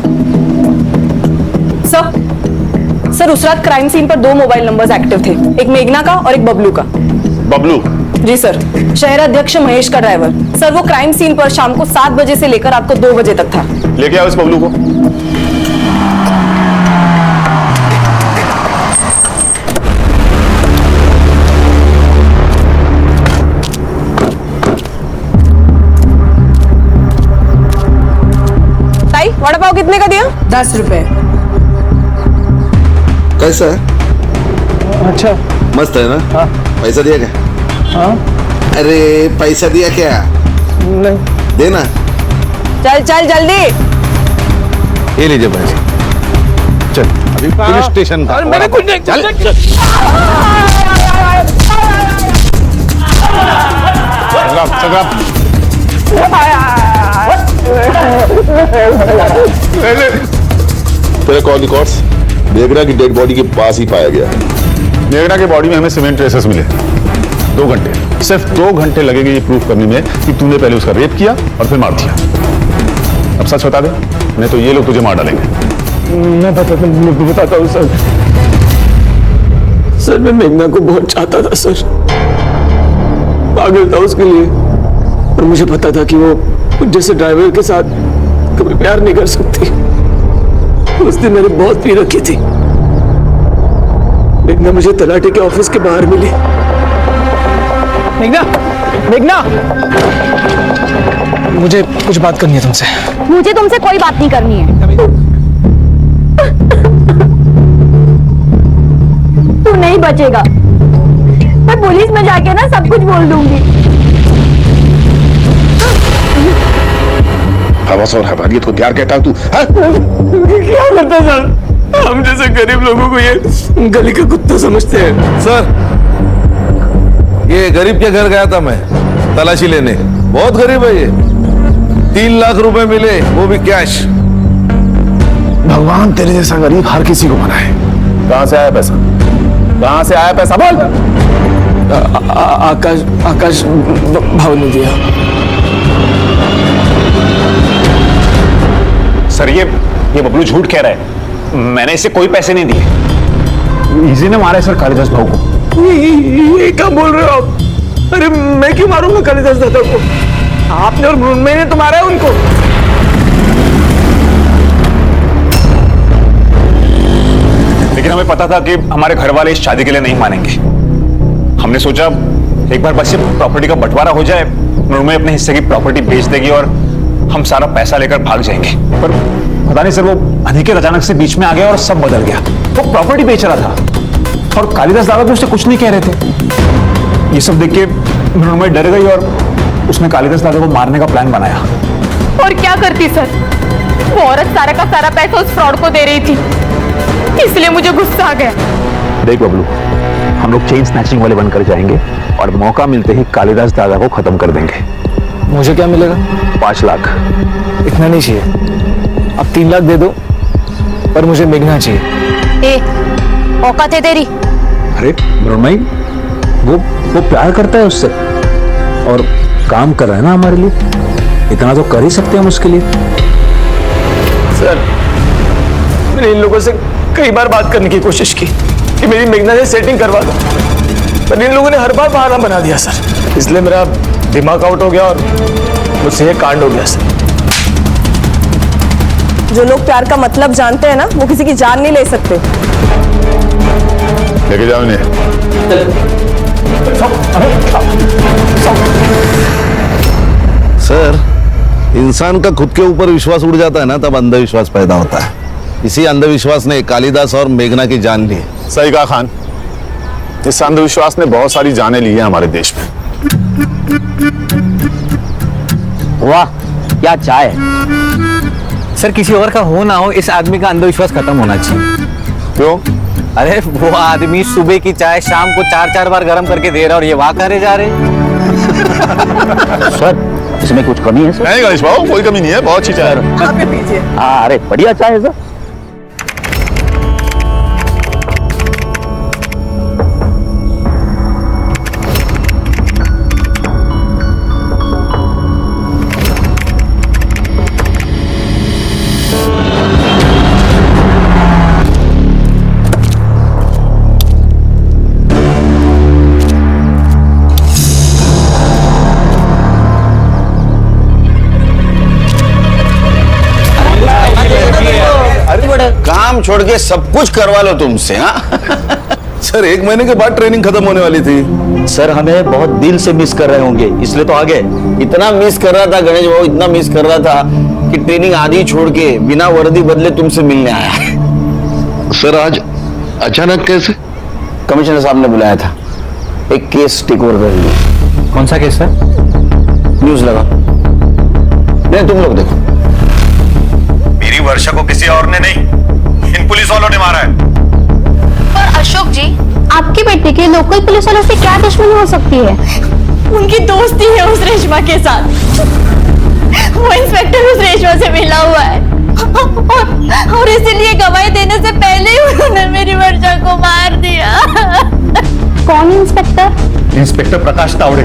सर, उस रात क्राइम सीन पर 2 मोबाइल नंबर्स एक्टिव थे, एक मेघना का और एक बबलू का। बबलू? जी सर, शहर अध्यक्ष महेश का ड्राइवर। सर वो क्राइम सीन पर शाम को 7 बजे से लेकर आपको 2 बजे तक था। लेके आओ इस बबलू को। ताई, वड़ा पाव कितने का दिया? 10 रुपए। कैसा है? अच्छा मस्त है ना? हाँ। पैसा दिया क्या? हाँ अरे पैसा दिया क्या? नहीं। देना। चल चल जल्दी। ये लीजिए पैसे। चल अभी पुलिस स्टेशन का। मैंने कुछ नहीं। चल चल। तेरे कॉल रिकॉर्ड्स मेघना की डेड बॉडी के पास ही पाया गया है। मेघना के बॉडी में हमें सीमेंट ट्रेसेस मिले। 2 घंटे, सिर्फ 2 घंटे लगेंगे ये प्रूफ करने में कि तूने पहले उसका रेप किया और फिर मार दिया। अब सच बता दे, नहीं तो ये लोग तुझे मार डालेंगे। मैं बताता हूँ सर। सर मैं मेघना को बहुत चाहता था सर, पागल था उसके लिए, और मुझे पता था कि वो जैसे ड्राइवर के साथ कभी प्यार नहीं कर सकती। उस दिन मैंने बहुत पी रखी थी। मेघना मुझे तलाटे के ऑफिस के बाहर मिली। मेघना, मेघना, मुझे कुछ बात करनी है तुमसे। मुझे तुमसे कोई बात नहीं करनी है। तू नहीं बचेगा। मैं पुलिस में जाके ना सब कुछ बोल दूंगी। हवस और हैवानियत को प्यार कहता तू? क्या करता सर? हम जैसे गरीब लोगों को ये गली का कुत्ता समझते हैं। सर ये गरीब के घर गया था मैं तलाशी लेने। बहुत गरीब है ये। 3 लाख रुपए मिले, वो भी कैश। भगवान तेरे जैसा गरीब हर किसी को बनाए। कहां से आया पैसा? कहां से आया पैसा? बोल। आकाश भाव ने दिया। सर ये बबलू झूठ कह रहा है। मैंने इसे कोई पैसे नहीं दिए। इसी ने मारा है सर कालिदास भाऊ को। ये क्या बोल रहे हो आप? अरे मैं क्यों मारूंगा कालिदास दादा को? आपने और मृण्मयी ने तो मारा है उनको। लेकिन हमें पता था कि हमारे घर वाले इस शादी के लिए नहीं मानेंगे। हमने सोचा एक बार बस ये प्रॉपर्टी का बंटवारा हो जाए, मृण्मयी अपने हिस्से की प्रॉपर्टी बेच देगी और हम सारा पैसा लेकर भाग जाएंगे। पर पता नहीं सर वो अनिकेत अचानक से बीच में आ गया और सब बदल गया। वो प्रॉपर्टी बेच रहा था और कालिदास दादा भी उससे कुछ नहीं कह रहे थे। ये सब देख के मृण्मयी डर गई और उसने कालिदास दादा को मारने का प्लान बनाया। और क्या करती सर, वो औरत सारा का सारा पैसा उस फ्रॉड को दे रही थी, इसलिए मुझे गुस्सा आ गया। देख बबलू, हम लोग चेन स्नैचिंग वाले बनकर जाएंगे और मौका मिलते ही कालिदास दादा को खत्म कर देंगे। मुझे क्या मिलेगा? 5 लाख। इतना नहीं चाहिए, अब 3 लाख दे दो, पर मुझे मेघना चाहिए। औकात है तेरी? अरे मृण्मयी, वो प्यार करता है उससे और काम कर रहा है ना हमारे लिए, इतना तो कर ही सकते हैं हम उसके लिए। सर मैंने इन लोगों से कई बार बात करने की कोशिश की कि मेरी मेघना से सेटिंग करवा दो, पर इन लोगों ने हर बार बहाना बना दिया सर। इसलिए मेरा दिमाग आउट हो गया और मुझसे ये कांड हो गया सर। जो लोग प्यार का मतलब जानते हैं ना, वो किसी की जान नहीं ले सकते। लेके जाओ इन्हें। सर इंसान का खुद के ऊपर विश्वास उड़ जाता है ना, तब अंधविश्वास पैदा होता है। इसी अंधविश्वास ने कालिदास और मेघना की जान ली। सही कहा खान, इस अंधविश्वास ने बहुत सारी जानें ली है हमारे देश में। वाह क्या चाय। सर किसी और का हो ना हो, इस आदमी का अंधविश्वास खत्म होना चाहिए। क्यों? अरे वो आदमी सुबह की चाय शाम को 4-4 बार गर्म करके दे रहा और ये वाह करे जा रहे। सर इसमें कुछ कमी है सर? नहीं गणेश भाऊ, कोई कमी नहीं है, बहुत अच्छी चाय है। आप भी पीजिए। अरे बढ़िया चाय है सर। काम छोड़ के सब कुछ करवा लो तुमसे। हाँ सर 1 महीने के बाद ट्रेनिंग खत्म होने वाली थी। सर हमें बहुत दिल से मिस कर रहे होंगे, इसलिए तो आ गए। इतना मिस कर रहा था गणेश बाबू, इतना मिस कर रहा था कि ट्रेनिंग आधी छोड़ के बिना वर्दी बदले तुमसे मिलने आया। सर आज अचानक कैसे? कमिश्नर साहब ने बुलाया था, एक केस टेक ओवर कर लिया। कौन सा केस सर? न्यूज लगा, नहीं तुम लोग देखो। मेरी वर्षा को किसी और ने नहीं, इन पुलिस वालों ने मारा है। पर अशोक जी, आपकी बेटी के लोकल पुलिस वालों से क्या दुश्मनी हो सकती है? उनकी दोस्ती है उस रेशमा के साथ। वो इंस्पेक्टर उस रेशमा से मिला हुआ है और इसीलिए गवाही देने से पहले ही उन्होंने मेरी वर्षा को मार दिया। कौन इंस्पेक्टर? इंस्पेक्टर प्रकाश तावड़े।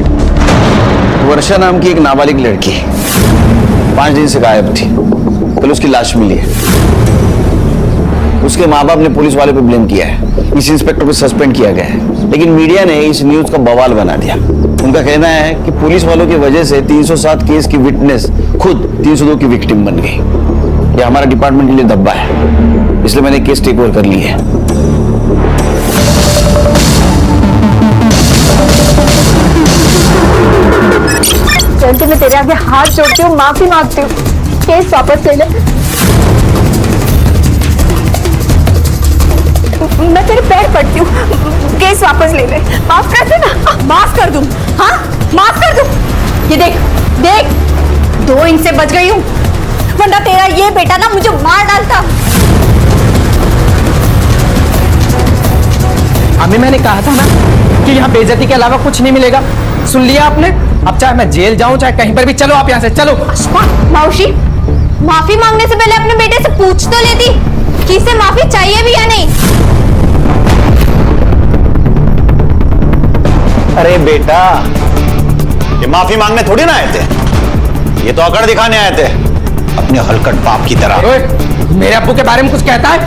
वर्षा नाम की एक नाबालिग लड़की 5 दिन से गायब थी, कल उसकी लाश मिली है। उसके माँ बाप ने पुलिस वाले पे ब्लेम किया है, इस इंस्पेक्टर को सस्पेंड किया गया है, लेकिन मीडिया ने इस न्यूज का बवाल बना दिया। उनका कहना है कि पुलिस वालों की वजह से 307 केस की विटनेस खुद 302 की विक्टिम बन गई। ये हमारा डिपार्टमेंट के लिए दब्बा है, इसलिए मैंने केस टेक ओवर कर ली है। जयंती, मैं तेरे आगे हाथ जोड़ती हूँ, माफी मांगती हूँ, केस वापस ले ले। मैं तेरे पैर पड़ती हूँ, केस वापस ले ले, माफ कर दे ना। माफ कर दूं? हाँ माफ कर दूं? ये देख देख, 2 इंच से बच गई हूँ, वरना तेरा ये बेटा ना मुझे मार डालता। अभी मैंने कहा था ना कि यहाँ बेइज्जती के अलावा कुछ नहीं मिलेगा। सुन लिया आपने? अब चाहे मैं जेल जाऊं चाहे कहीं पर भी, चलो आप यहाँ से चलो। मौसी, माफी मांगने से पहले अपने बेटे से पूछ तो लेती कि इसे माफी चाहिए भी या नहीं। अरे बेटा, ये माफी मांगने थोड़ी ना आए थे, ये तो अकड़ दिखाने आए थे अपने हलकट बाप की तरह। मेरे अब्बू के बारे में कुछ कहता है?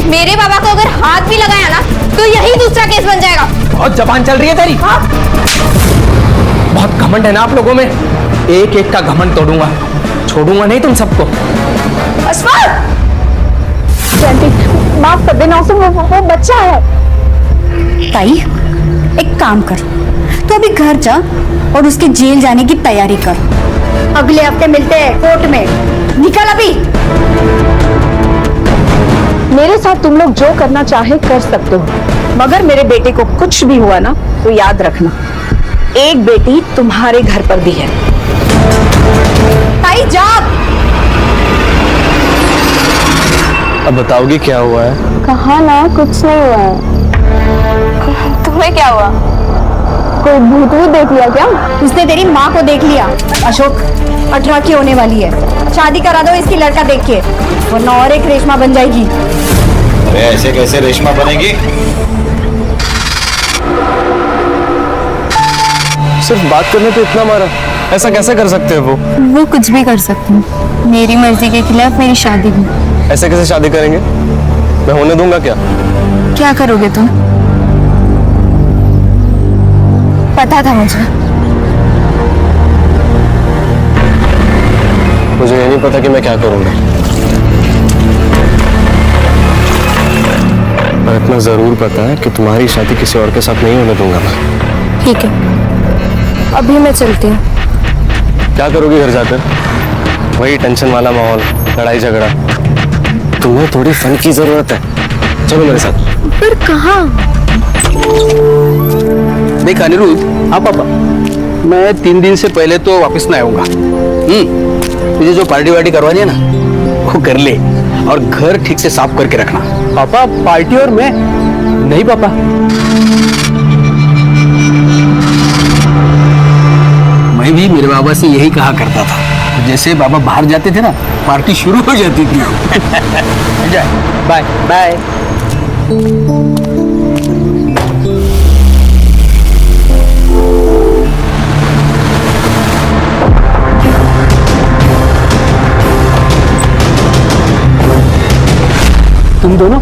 मेरे बाबा को अगर हाथ भी लगाया ना तो यही दूसरा केस बन जाएगा। बहुत जबान चल रही है तेरी। हाँ? बहुत घमंड है ना आप लोगों में, एक एक का घमंड तोड़ूंगा, छोड़ूंगा नहीं तुम सबको। जयंती माफ कर देना उसे, वो बच्चा है। ताई एक काम कर, तो अभी घर जा और उसके जेल जाने की तैयारी कर। अगले हफ्ते मिलते हैं कोर्ट में, निकल अभी। मेरे साथ तुम लोग जो करना चाहे कर सकते हो, मगर मेरे बेटे को कुछ भी हुआ ना तो याद रखना, एक बेटी तुम्हारे घर पर भी है। ताई जा। अब बताओगी क्या हुआ है? कहा ना कुछ नहीं हुआ है। तुम्हें क्या हुआ? कोई भूत देख लिया क्या? उसने तेरी माँ को देख लिया। अशोक 18 की होने वाली है, शादी करा दो इसकी लड़का देख के, वरना और एक रेशमा बन जाएगी। अरे ऐसे कैसे रेशमा बनेगी? सिर्फ बात करने पे इतना मारा, ऐसा कैसे कर सकते हैं वो कुछ भी कर सकती हूँ, मेरी मर्जी के खिलाफ मेरी शादी भी। ऐसे कैसे शादी करेंगे? मैं होने दूंगा क्या? क्या करोगे तुम? पता था मुझे ये नहीं पता कि मैं क्या करूंगा, पर इतना जरूर पता है कि तुम्हारी शादी किसी और के साथ नहीं होने दूंगा मैं। ठीक है, अभी मैं चलती हूँ। क्या करोगी घर जाकर? वही टेंशन वाला माहौल, लड़ाई झगड़ा। तुम्हें थोड़ी फन की जरूरत है, चलो मेरे साथ। पर कहाँ? देख अनिरुद्ध, हाँ पापा, मैं 3 दिन से पहले तो वापस ना आऊंगा। तुझे जो पार्टी वार्टी करवानी है ना वो कर ले, और घर ठीक से साफ करके रखना। पापा पार्टी और मैं नहीं पापा। मैं भी मेरे बाबा से यही कहा करता था, तो जैसे बाबा बाहर जाते थे ना पार्टी शुरू हो जाती थी। Bye bye. तुम दोनों?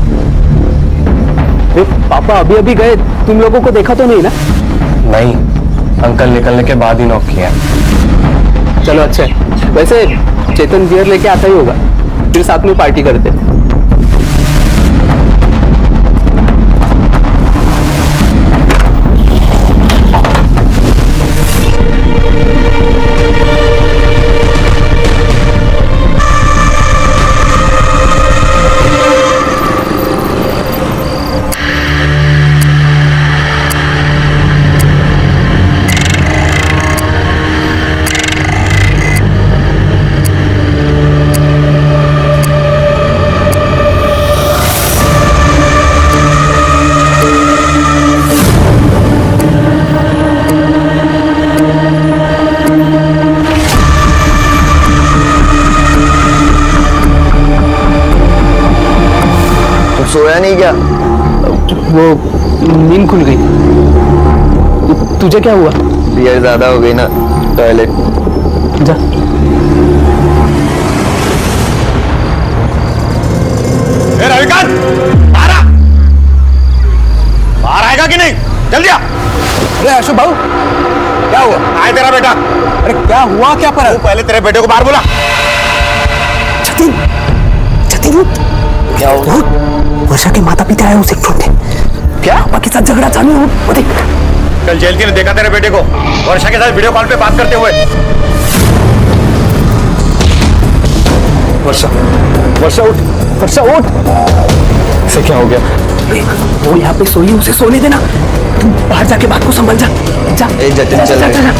पापा अभी अभी गए, तुम लोगों को देखा तो नहीं ना? नहीं, अंकल निकलने के बाद ही नॉक किया। चलो अच्छा है। वैसे चेतन बियर लेके आता ही होगा, फिर साथ में पार्टी करते। सोया नहीं क्या? वो नींद खुल गई। तुझे क्या हुआ? बियर ज्यादा हो गई ना, टॉयलेट जा। रविकांत, बाहर आएगा कि नहीं? जल्दी आ। अरे अशोक भाऊ, क्या हुआ? आए तेरा बेटा। अरे क्या हुआ, क्या पर? तू पहले तेरे बेटे को बाहर बुला। जतिन, जतिन क्या हुआ? वर्षा के माता पिता आए उसे ढूंढने। क्या? पापा के साथ झगड़ा चालू हो, वो देख। कल जेल ने देखा तेरे बेटे को वर्षा के साथ वीडियो कॉल पे बात करते हुए। वर्षा, वर्षा उठ, वर्षा उठ। इसे क्या हो गया? वो यहाँ पे सोई, उसे सोने देना। तुम बाहर जाके बात को संभाल जा। जा। ए जतिन चल जा, जा, जा।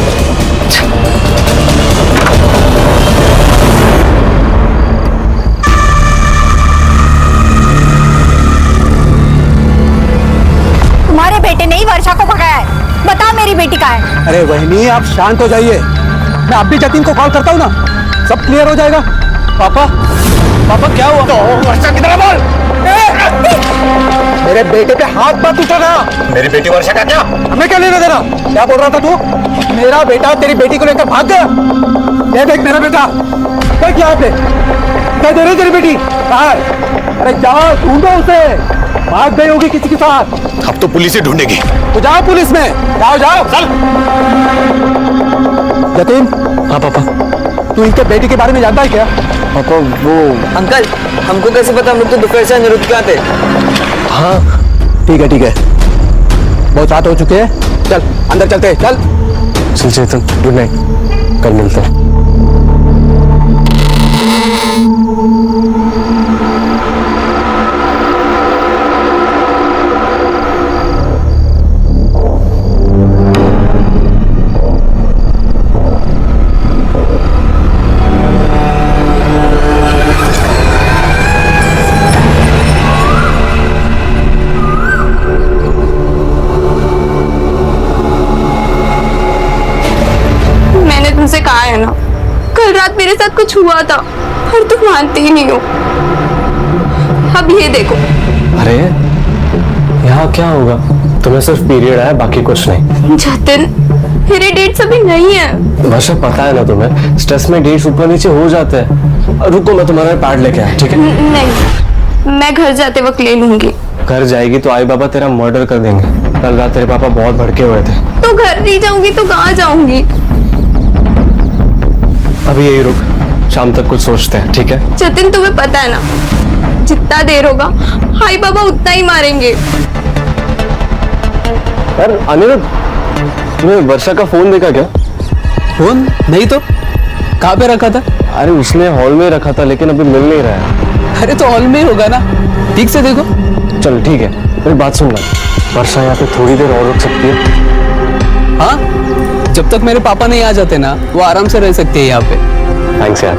तुम्हारे बेटे ने ही वर्षा को भगाया है। बताओ मेरी बेटी कहाँ है? अरे वहनी, आप शांत हो जाइए। मैं अभी जतिन को कॉल करता हूँ ना, सब क्लियर हो जाएगा। पापा, पापा क्या हुआ? तो वर्षा किधर है बोल? मेरे बेटे पे हाथ मत उठाना। मेरी बेटी वर्षा का क्या? हमें क्या लेना देना? क्या बोल रहा था तू? मेरा बेटा तेरी बेटी को लेकर भाग गया। ये देख मेरा बेटा, देख यहाँ पे, क्या दे रही तेरी बेटी? कहाँ है? अरे जाओ ढूंढो उसे, भाग गई होगी किसी के साथ। अब तो पुलिस ही ढूंढेगी। तो जाओ पुलिस में, जाओ जाओ चल। जतिन। हाँ पापा, तू इनके बेटी के बारे में जानता है क्या? पापा वो अंकल, हमको कैसे पता? हम लोग तो दोपहर से अनिरुद्ध के आते। हाँ ठीक है, ठीक है, बहुत रात हो चुके हैं। चल अंदर चलते हैं, चल। चल चेतन, गुड नाइट, कल मिलते हैं। तुमसे कहा है ना, कल रात मेरे साथ कुछ हुआ था और तुम मानती ही नहीं हो। अब ये देखो। अरे यहाँ क्या होगा? तुम्हें सिर्फ पीरियड आया, बाकी कुछ नहीं। जतिन, मेरे डेट्स अभी नहीं है। वर्षा पता है ना तुम्हें, स्ट्रेस में डेट्स ऊपर नीचे हो जाते हैं। रुको, मैं तुम्हारा पैड लेके आया, ठीक है? नहीं, मैं घर जाते वक्त ले लूंगी। घर जाएगी तो आई बाबा तेरा मर्डर कर देंगे। कल रात तेरे पापा बहुत भड़के हुए थे। तो घर नहीं जाऊंगी तो कहाँ जाऊंगी? अभी यही रुक, शाम तक कुछ सोचते हैं, ठीक है? जतिन, तुम्हें पता है ना, जितना देर होगा हाई बाबा उतना ही मारेंगे। यार अनिरुद्ध, तुमने वर्षा का फोन देखा क्या? फोन नहीं तो कहाँ पे रखा था? अरे उसने हॉल में रखा था, लेकिन अभी मिल नहीं रहा है। अरे तो हॉल में ही होगा ना, ठीक से देखो। चल ठीक है, मेरी बात सुन ला, वर्षा यहाँ पे थोड़ी देर और रुक सकती है। हाँ, जब तक मेरे पापा नहीं आ जाते ना, वो आराम से रह सकती है यहाँ पे। थैंक्स यार।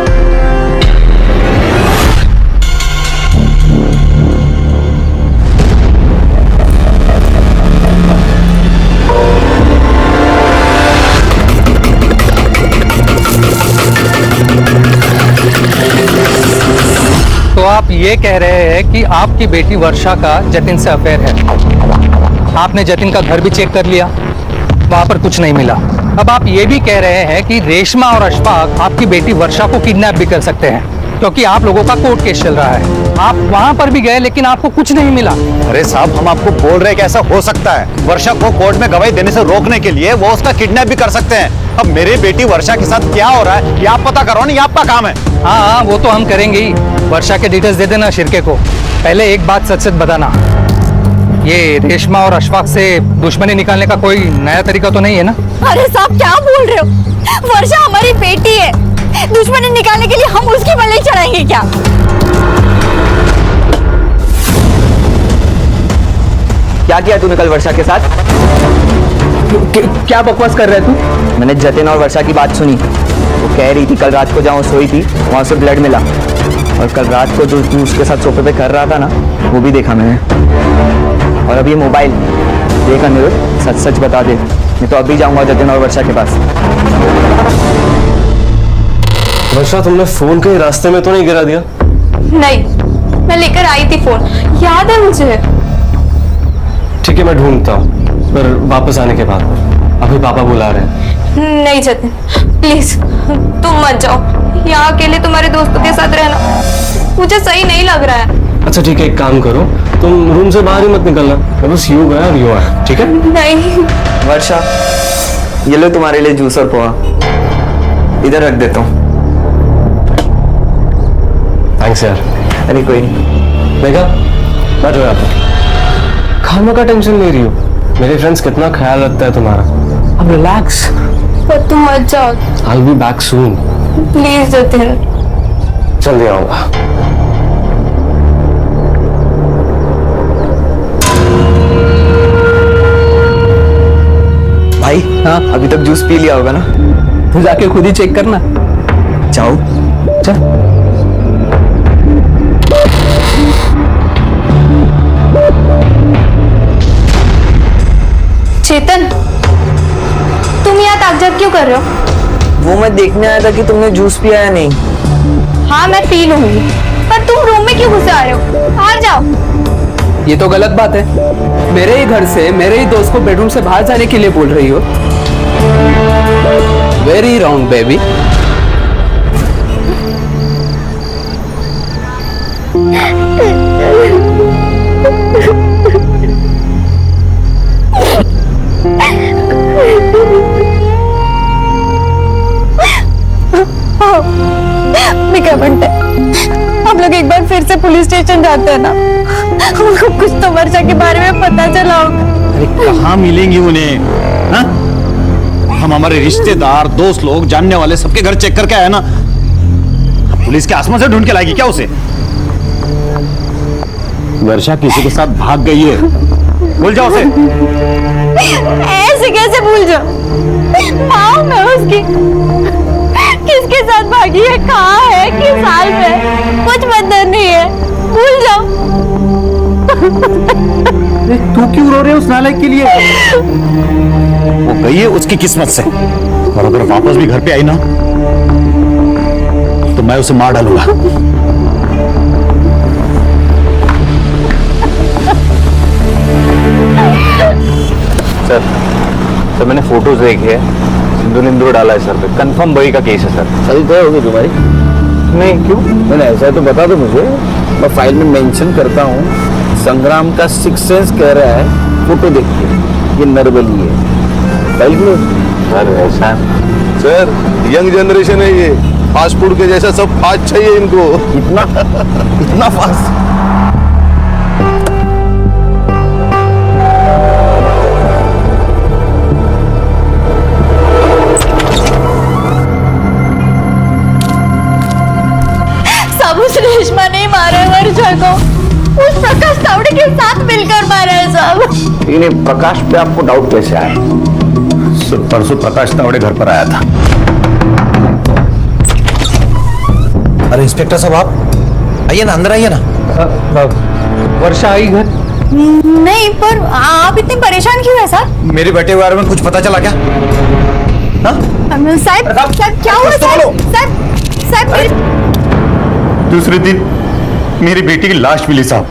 तो आप ये कह रहे हैं कि आपकी बेटी वर्षा का जतिन से अफेयर है। आपने जतिन का घर भी चेक कर लिया, वहां पर कुछ नहीं मिला। अब आप ये भी कह रहे हैं कि रेशमा और अशफाक आपकी बेटी वर्षा को किडनैप भी कर सकते हैं, क्योंकि आप लोगों का कोर्ट केस चल रहा है। आप वहां पर भी गए लेकिन आपको कुछ नहीं मिला। अरे साहब, हम आपको बोल रहे हैं कि ऐसा हो सकता है। वर्षा को कोर्ट में गवाही देने से रोकने के लिए वो उसका किडनैप भी कर सकते हैं। अब मेरी बेटी वर्षा के साथ क्या हो रहा है ये आप पता करो ना, ये आपका काम है। हाँ, वो तो हम करेंगे ही, वर्षा के डिटेल्स दे देना शिरके को। पहले एक बात सच सच बताना, ये रेशमा और अशफाक से दुश्मनी निकालने का कोई नया तरीका तो नहीं है ना? अरे साहब क्या बोल रहे हो? वर्षा हमारी बेटी है, दुश्मनी निकालने के लिए हम उसकी बलि चढ़ाएंगे क्या? क्या किया तूने कल वर्षा के साथ? क्या बकवास कर रहे तू? मैंने जतिन और वर्षा की बात सुनी। वो कह रही थी कल रात को जहाँ सोई थी वहां से ब्लड मिला, और कल रात को जो तू उसके साथ सोफे पे कर रहा था ना, वो भी देखा मैंने। और अब ये मोबाइल देख अनिरुद्ध, सच सच बता दे, मैं तो अभी जाऊंगा जतिन और वर्षा के पास। वर्षा, तुमने फोन कहीं रास्ते में तो नहीं गिरा दिया? नहीं, मैं लेकर आई थी फोन, याद है मुझे। ठीक है, मैं ढूंढता हूँ, पर वापस आने के बाद। अभी पापा बुला रहे हैं। नहीं जतिन, प्लीज तुम मत जाओ, यहाँ अकेले तुम्हारे दोस्तों के साथ रहना मुझे सही नहीं लग रहा है। अच्छा ठीक है, एक काम करो, तुम रूम से बाहर ही मत निकलना, मैं बस यूं गया और यूं आया, ठीक है? नहीं। वर्षा, ये लो तुम्हारे लिए जूस और पोहा, इधर रख देता हूँ। थैंक्स यार। अरे कोई नहीं। देखा, बैठो यहाँ पर। खाना का टेंशन ले रही हो, मेरे फ्रेंड्स कितना ख्याल रखता है तुम्हारा। अब रिलैक्स। पर तुम मत जाओ। I'll be back soon. Please Jatin. जल्दी आऊंगा। भाई, हाँ अभी तक जूस पी लिया होगा ना? तू जाके खुद ही चेक करना। जाओ। चल। चेतन, तुम यहाँ ताकजाक क्यों कर रहे हो? वो मैं देखने आया था कि तुमने जूस पिया या नहीं। हाँ मैं पी लूंगी, पर तुम रूम में क्यों घुसे आ रहे हो? बाहर जाओ। ये तो गलत बात है, मेरे ही घर से मेरे ही दोस्त को बेडरूम से बाहर जाने के लिए बोल रही हो। Very wrong baby. क्या बनता है? हम लोग एक बार फिर से पुलिस स्टेशन जाते हैं ना, हमको कुछ तो वर्षा के बारे में पता चला होगा। अरे कहाँ मिलेंगी उन्हें? हाँ? हम हमारे रिश्तेदार, दोस्त लोग, जानने वाले सबके घर चेक करके आए ना। पुलिस के आसमान से ढूंढ के लाएगी क्या उसे? वर्षा किसी के साथ भाग गई है, भूल जाओ उसे। ऐसे कैसे भूल जाओ? माँ मैं उसकी, किसके साथ भागी है, कहाँ है, किस हाल में, कुछ मतलब नहीं है, भूल जाओ। तू क्यों रो रहे हो उस नालायक के लिए? वो गई है उसकी किस्मत से, और अगर वापस भी घर पे आई ना तो मैं उसे मार डालूंगा। सर मैंने फोटोज देखे हैं, सिंदूर डाला है सर पे, कंफर्म बड़ी का केस है सर। सही तय होगी तुम्हारी? नहीं क्यों? मैंने ऐसा तो बता दो मुझे, मैं फाइल में मेंशन करता हूँ। संग्राम का सिक्स सेंस कह रहा है फोटो देखिए ये नरबली है। File close. सर ऐसा सर यंग जनरेशन है ये, फास्ट फूड के जैसा सब फास्ट चाहिए इनको। इतना फास्ट? रेशमा नहीं मारा है वर्षा को, उस प्रकाश तावड़े के साथ मिलकर मारा है साहब। लेकिन प्रकाश पे आपको डाउट कैसे आया? परसों प्रकाश तावड़े घर पर आया था। अरे इंस्पेक्टर साहब आप आइए ना, अंदर आइए ना। वर्षा आई घर? नहीं, पर आप इतने परेशान क्यों है सर? मेरे बेटे के बारे में कुछ पता चला क्या? साहब क्या हुआ साहब? दूसरे दिन मेरी बेटी की लाश मिली साहब।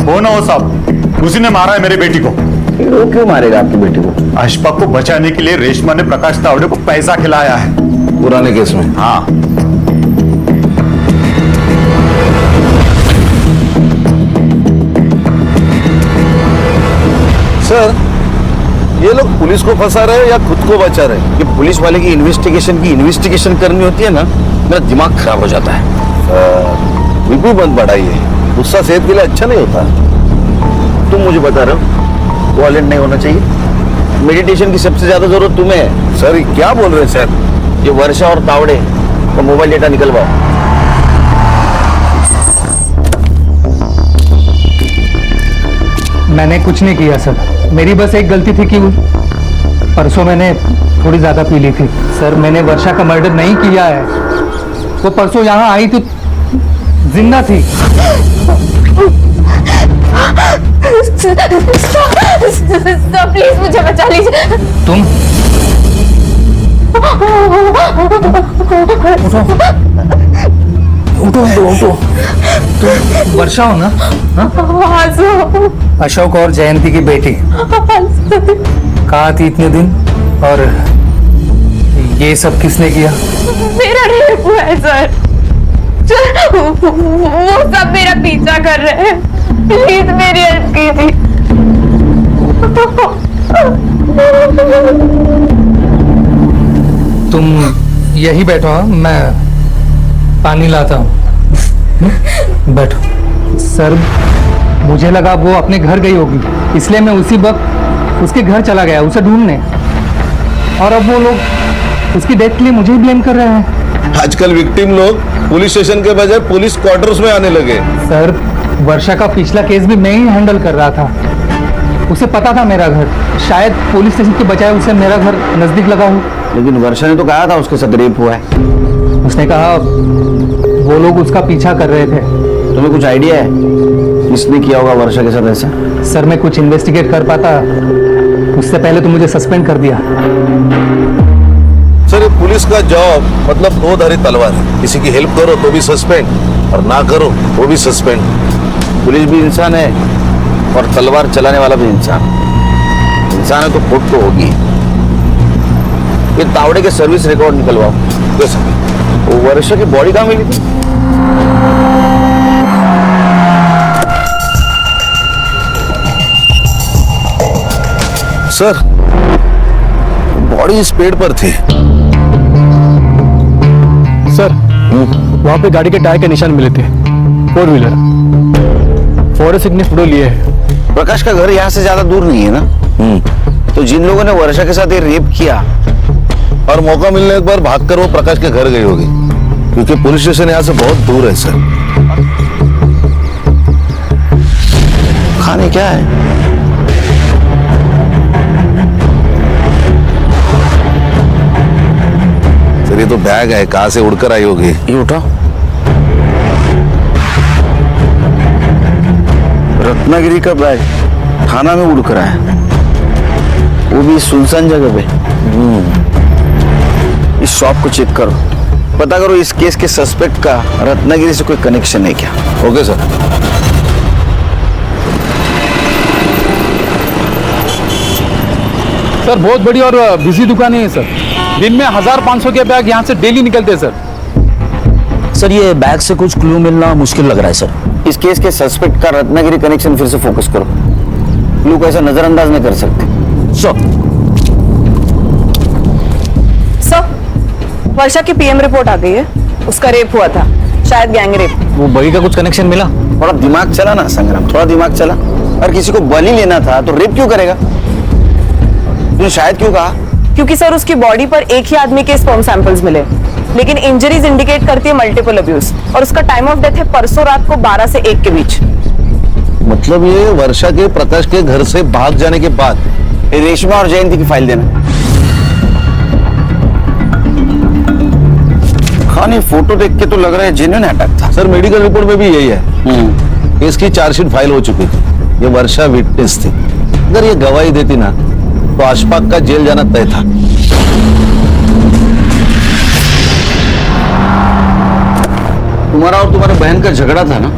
हो ना हो साहब, उसी ने मारा है मेरी बेटी को। वो क्यों मारेगा आपकी बेटी को? अशफाक को बचाने के लिए रेशमा ने प्रकाश तावड़े को पैसा खिलाया है। पुराने केस में? हाँ। सर ये लोग पुलिस को फंसा रहे हैं या खुद को बचा रहे हैं? ये पुलिस वाले की इन्वेस्टिगेशन करनी होती है ना, मेरा दिमाग खराब हो जाता है। बीपी मत बढ़ाइए, गुस्सा सेहत के लिए अच्छा नहीं होता। तुम मुझे बता रहे हो वॉलेट नहीं होना चाहिए? मेडिटेशन की सबसे ज्यादा जरूरत तुम्हें है। सर क्या बोल रहे हैं सर? ये वर्षा और तावड़े का मोबाइल डेटा निकलवाओ। मैंने कुछ नहीं किया सर, मेरी बस एक गलती थी कि परसों मैंने थोड़ी ज्यादा पी ली थी। सर मैंने वर्षा का मर्डर नहीं किया है, वो परसों यहाँ आई तो जिंदा थी। प्लीज मुझे बचा लीजिए। तुम उठो उठो उठो, तुम वर्षा हो ना? हाँ? अशोक और जयंती की बेटी। कहाँ थी इतने दिन और ये सब किसने किया? मेरा रेप हुआ है सर, वो सब मेरा पीछा कर रहे हैं। प्लीज मेरी हेल्प कीजिए। तुम यही बैठो, हाँ? मैं पानी लाता हूँ। बैठो। सर मुझे लगा वो अपने घर गई होगी, इसलिए मैं उसी वक्त उसके घर चला गया उसे ढूंढने, और अब वो लोग उसकी डेथ के लिए मुझे ही ब्लेम कर रहे हैं। आजकल विक्टिम लोग पुलिस स्टेशन के बजाय पुलिस क्वार्टर्स में आने लगे। सर वर्षा का पिछला केस भी मैं ही हैंडल कर रहा था, उसे पता था मेरा घर, शायद पुलिस स्टेशन के बजाय उसे मेरा घर नजदीक लगा हो। लेकिन वर्षा ने तो कहा था उसके साथ रेप हुआ है। उसने कहा वो लोग उसका पीछा कर रहे थे। तुम्हें कुछ आइडिया है किसने किया होगा वर्षा के साथ ऐसा? सर मैं कुछ इन्वेस्टिगेट कर पाता उससे पहले तो मुझे सस्पेंड कर दिया। सर ये पुलिस का जॉब मतलब दो धारी तलवार है, किसी की हेल्प करो तो भी सस्पेंड और ना करो वो भी सस्पेंड। पुलिस भी इंसान है और तलवार चलाने वाला भी इंसान है तो खोट तो होगी। ये तावड़े के सर्विस रिकॉर्ड निकलवाओ। वो वर्षा की बॉडी कहाँ मिली थी? सर बॉडी इस पेड़ पर थी। सर वहां पे गाड़ी के टायर के निशान मिले थे, 4 व्हीलर। फॉरेंसिक ने फोटो लिए है। प्रकाश का घर यहाँ से ज्यादा दूर नहीं है ना? तो जिन लोगों ने वर्षा के साथ ये रेप किया और मौका मिलने पर भागकर वो प्रकाश के घर गई होगी, क्योंकि पुलिस स्टेशन यहाँ से बहुत दूर है। सर खाने क्या है? सर ये तो बैग है, कहाँ से उड़कर आई होगी। ये उठा रत्नागिरी का बैग थाना में उड़कर आया, वो भी सुनसान जगह पे। इस शॉप को चेक करो, पता करो इस केस के सस्पेक्ट का रत्नागिरी से कोई कनेक्शन है क्या। Okay sir. सर बहुत बड़ी और बिजी दुकान है सर, दिन में 1000-500 के बैग यहाँ से डेली निकलते हैं सर। सर ये बैग से कुछ क्लू मिलना मुश्किल लग रहा है सर। इस केस के सस्पेक्ट का रत्नागिरी कनेक्शन फिर से फोकस करो, क्लू को ऐसा नजरअंदाज नहीं कर सकते। वर्षा की पीएम रिपोर्ट आ गई है, उसका रेप हुआ था, शायद गैंग रेप। वो बगी का कुछ कनेक्शन मिला? थोड़ा दिमाग चला ना संग्राम, थोड़ा दिमाग चला। और किसी को बलि लेना था तो रेप क्यों करेगा? तूने शायद क्यों कहा? क्योंकि सर उसकी बॉडी पर एक ही आदमी के स्पर्म सैंपल्स मिले, लेकिन इंजरीज इंडिकेट करती है मल्टीपल अब्यूज, और उसका टाइम ऑफ डेथ है परसों रात को 12 से 1 के बीच। मतलब ये वर्षा के प्रकाश के घर से भाग जाने के बाद। रेशमा और जयंती की फाइल देना। खाने फोटो देख के तो लग रहा है जेन्युइन अटैक था। सर मेडिकल रिपोर्ट में भी यही है। केस की चार्जशीट फाइल हो चुकी थी, ये वर्षा विटनेस थी। अगर ये गवाही देती ना तो अशफाक का जेल जाना तय था। तुम्हारा और तुम्हारे बहन का झगड़ा था ना?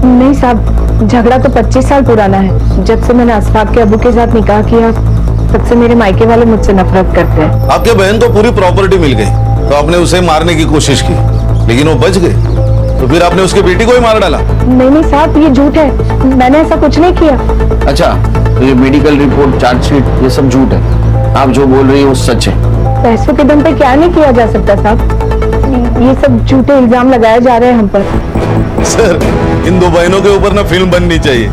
नहीं साहब, झगड़ा तो 25 साल पुराना है। जब से मैंने अशफाक के अबू के साथ निकाह किया तब से मेरे मायके वाले मुझसे नफरत करते हैं। आपके बहन को पूरी प्रॉपर्टी मिल गई तो आपने उसे मारने की कोशिश की, लेकिन वो बच गए, तो फिर आपने उसकी बेटी को ही मार डाला। नहीं साहब, ये झूठ है, मैंने ऐसा कुछ नहीं किया। अच्छा, तो ये मेडिकल रिपोर्ट, चार्जशीट, ये सब झूठ है। आप जो बोल रही है वो सच है। पैसों के दम पे क्या नहीं किया जा सकता साहब। ये सब झूठे इल्जाम लगाए जा रहे हैं हम पर। सर, इन दो बहनों के ऊपर ना फिल्म बननी चाहिए।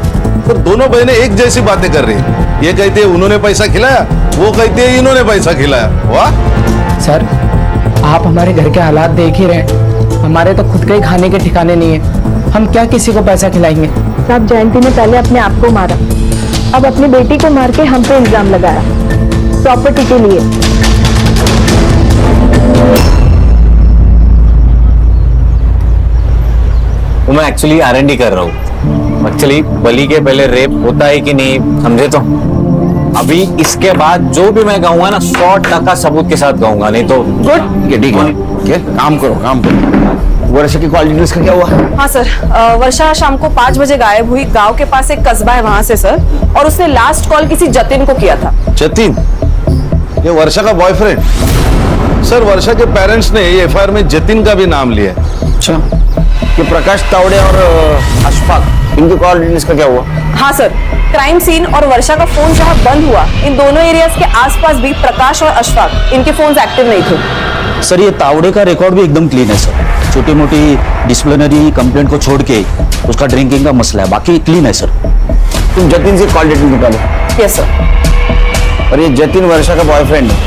सर, दोनों बहनें एक जैसी बातें कर रही हैं। ये कहती है उन्होंने पैसा खिलाया, वो कहती है इन्होंने पैसा खिलाया। वाह सर, आप हमारे घर के हालात देख ही रहे हैं। हमारे तो खुद के ही खाने के ठिकाने नहीं है, हम क्या किसी को पैसा खिलाएंगे। साहब, जयंती ने पहले अपने आप को मारा, अब अपनी बेटी को मार के हम पे इल्जाम लगाया प्रॉपर्टी के लिए। वो मैं एक्चुअली R&D कर रहा हूँ। एक्चुअली बलि के पहले रेप होता है कि नहीं समझे तो अभी इसके बाद जो भी मैं कहूंगा ना 100% सबूत के साथ कहूंगा, नहीं तो गुड। ठीक है, काम करो। वर्षा की कॉल डिटेल्स का क्या हुआ? हाँ सर, वर्षा शाम को 5 बजे गायब हुई। गांव के पास एक कस्बा है वहां से सर, और उसने लास्ट कॉल किसी जतिन को किया था। जतिन? ये वर्षा का बॉयफ्रेंड? सर, वर्षा के पेरेंट्स ने एफआईआर में जतिन का भी नाम लिया है। अच्छा, ये प्रकाश तावड़े और अशफाक, इनके कॉल डिटेल्स का क्या हुआ? हाँ सर, क्राइम सीन और वर्षा का फोन जहाँ बंद हुआ, इन दोनों एरियाज के आसपास भी प्रकाश और अशफाक, इनके फोन्स एक्टिव नहीं थे। सर, ये तावड़े का रिकॉर्ड भी एकदम क्लीन है सर। छोटी मोटी डिसिप्लिनरी कंप्लेंट को छोड़ के उसका ड्रिंकिंग का मसला है, बाकी क्लीन है सर। तुम जतिन से कॉल डिटेल निकालो। Yes sir. और ये जतिन वर्षा का बॉयफ्रेंड है,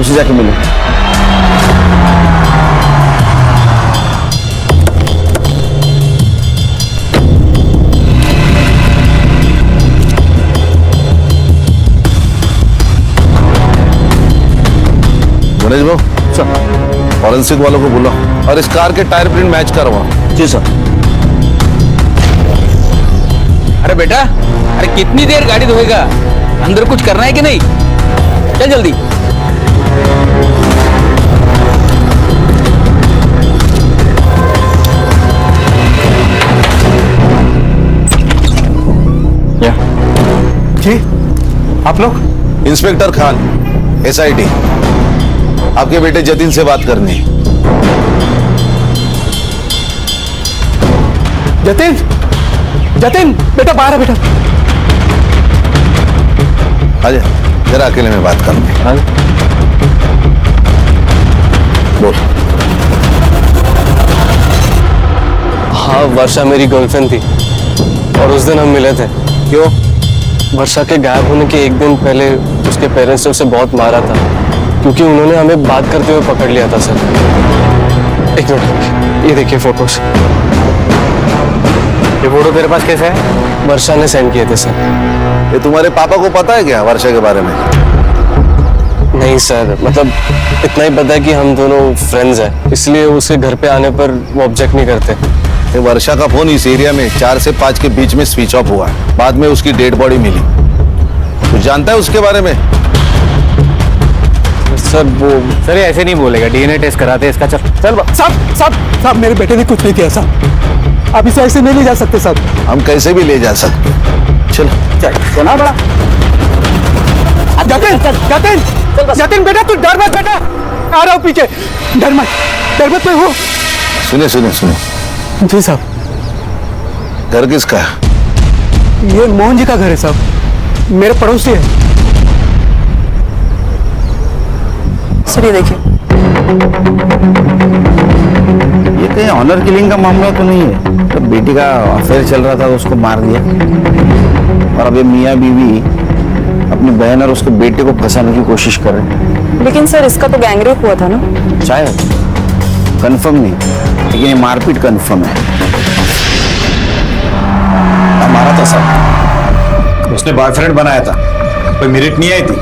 उसे जाके मिलो। गणेश भाऊ, फॉरेंसिक वालों को बुलाओ और इस कार के टायर प्रिंट मैच करवाओ। जी सर। अरे बेटा, अरे कितनी देर गाड़ी धोएगा? अंदर कुछ करना है कि नहीं? चल जल्दी। जी, आप लोग? Inspector Khan, SIT। आपके बेटे जतिन से बात करनी है। जतिन, जतिन बेटा बाहर है बेटा। आजा, जरा अकेले में बात करनी है। बोल। हाँ, वर्षा मेरी गर्लफ्रेंड थी और उस दिन हम मिले थे। क्यों? वर्षा के गायब होने के एक दिन पहले उसके पेरेंट्स ने उसे बहुत मारा था, क्योंकि उन्होंने हमें बात करते हुए पकड़ लिया था सर। एक मिनट, ये देखिए फोटोज। ये फोटो तेरे पास कैसे है? वर्षा ने सेंड किए थे सर। ये तुम्हारे पापा को पता है क्या वर्षा के बारे में? नहीं सर, मतलब इतना ही पता है कि हम दोनों फ्रेंड्स हैं, इसलिए उसके घर पे आने पर वो ऑब्जेक्ट नहीं करते। ये वर्षा का फोन इस एरिया में 4 से 5 के बीच में स्विच ऑफ हुआ। बाद में उसकी डेड बॉडी मिली। तू जानता है उसके बारे में? सर, वो सर ऐसे नहीं बोलेगा, DNA टेस्ट कराते इसका। चल चल साहब, मेरे बेटे ने कुछ नहीं किया साहब। आप इसे ऐसे नहीं ले जा सकते साहब। हम कैसे भी ले जा सकते। चल चल बड़ा। जतिन बेटा, तू डर मत बेटा, आ रहा हूँ पीछे। डर मत मैं हूँ। सुने। जी साहब। घर किसका है? ये मोहन जी का घर है साहब, मेरे पड़ोसी है। सर, ये देखिए। ये कहीं ऑनर किलिंग का मामला तो नहीं है? तो बेटी का अफेयर चल रहा था तो उसको मार दिया, और अब ये मियाँ बीवी अपनी बहन और उसके बेटे को फंसाने की कोशिश कर रहे हैं। लेकिन सर, इसका तो गैंगरेप हुआ था ना? शायद, कंफर्म नहीं, लेकिन ये मारपीट कंफर्म है। मारा था सर, उसने बॉयफ्रेंड बनाया था, कोई मेरिट नहीं आई थी,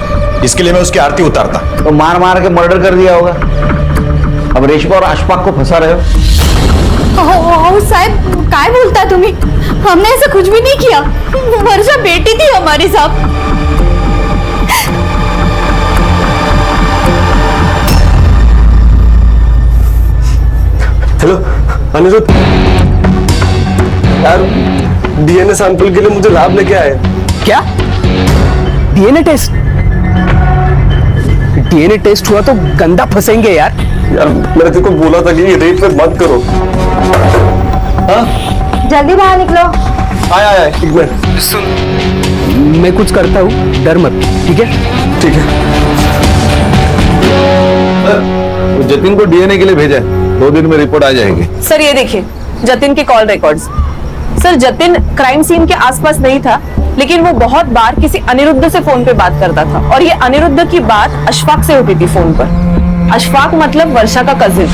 इसके लिए मैं उसकी आरती उतारता। तो मार के मर्डर कर दिया होगा। अब रेशमा और अशफाक को फंसा रहे हो। साहब, काय बोलता तुम्ही? हमने ऐसा कुछ भी नहीं किया। वर्षा बेटी थी हमारी साहब। हेलो अनिरुद्ध, यार DNA सैंपल के लिए मुझे लैब लेके आए। क्या? DNA test? DNA टेस्ट हुआ तो गंदा फंसेंगे यार। मैंने तेरे को बोला था कि ये रेट पे मत करो। हाँ? जल्दी बाहर निकलो। आया एक मिनट। सुन, मैं कुछ करता हूँ, डर मत, ठीक है? ठीक है। जतिन को DNA के लिए भेजा है, 2 दिन में रिपोर्ट आ जाएगी। सर ये देखिए जतिन के call records. Sir Jatin crime scene के आसपास नहीं था, लेकिन वो बहुत बार किसी अनिरुद्ध से फोन पे बात करता था, और ये अनिरुद्ध की बात अशफाक से होती थी फोन पर। अशफाक मतलब वर्षा का कजिन।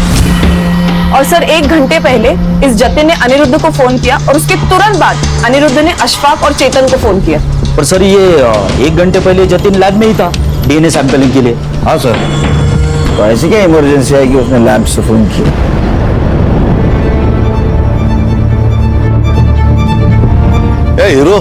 और सर 1 घंटे पहले इस जतिन ने अनिरुद्ध को फोन किया, और उसके तुरंत बाद अनिरुद्ध ने अशफाक और चेतन को फोन किया। पर सर ये 1 घंटे पहले जतिन लैब में ही था डीएनए सैंपलिंग के लिए। हाँ सर, तो ऐसी क्या इमरजेंसी है कि उसने लैब से फोन किया? ए हीरो,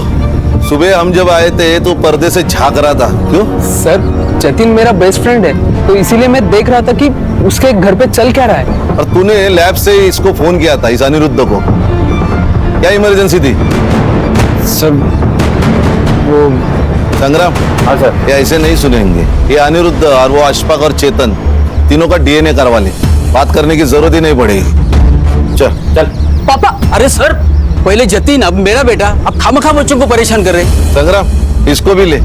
सुबह हम जब आए थे तो पर्दे से झांक रहा था, क्यों? सर जतिन मेरा बेस्ट फ्रेंड है, तो इसीलिए मैं देख रहा था कि उसके घर पे चल क्या रहा है। और तूने लैब से इसको फोन किया था, इस अनिरुद्ध को, क्या इमरजेंसी थी? सर वो संग्राम। हाँ सर। ये ऐसे नहीं सुनेंगे। ये अनिरुद्ध और वो अशफाक और चेतन तीनों का डीएनए करवा ले, बात करने की जरूरत ही नहीं पड़ेगी। चल चल। पापा, अरे सर पहले जतिन, अब मेरा बेटा, अब खामखा बच्चों को परेशान कर रहे हैं। संग्राम इसको भी ले,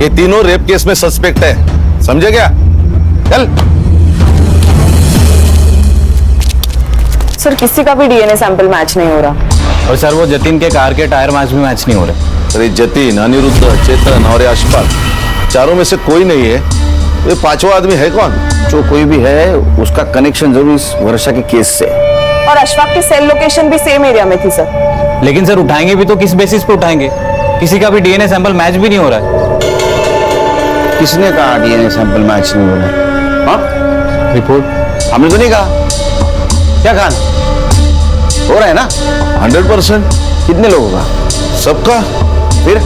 ये तीनों रेप केस में सस्पेक्ट है, समझे क्या? चल। सर किसी का भी डीएनए सैंपल मैच नहीं हो रहा। और सर वो जतिन के कार के टायर मैच भी मैच नहीं हो रहे। अरे जतिन, अनिरुद्ध, चेतन और अशफाक, चारों में से कोई नहीं है। ये पांचवा आदमी है कौन? जो कोई भी है उसका कनेक्शन जरूर इस वर्षा के केस से। और अशफाक की सेल लोकेशन भी सेम एरिया में थी सर। लेकिन सर उठाएंगे भी तो किस बेसिस पे उठाएंगे? किसी का भी डीएनए सैंपल मैच भी नहीं हो रहा है। किसने कहा डीएनए सैंपल मैच नहीं हो रहा है? हाँ? रिपोर्ट हमने तो नहीं कहा। क्या कहा? हो रहा है ना 100%। कितने लोगों का? सबका। फिर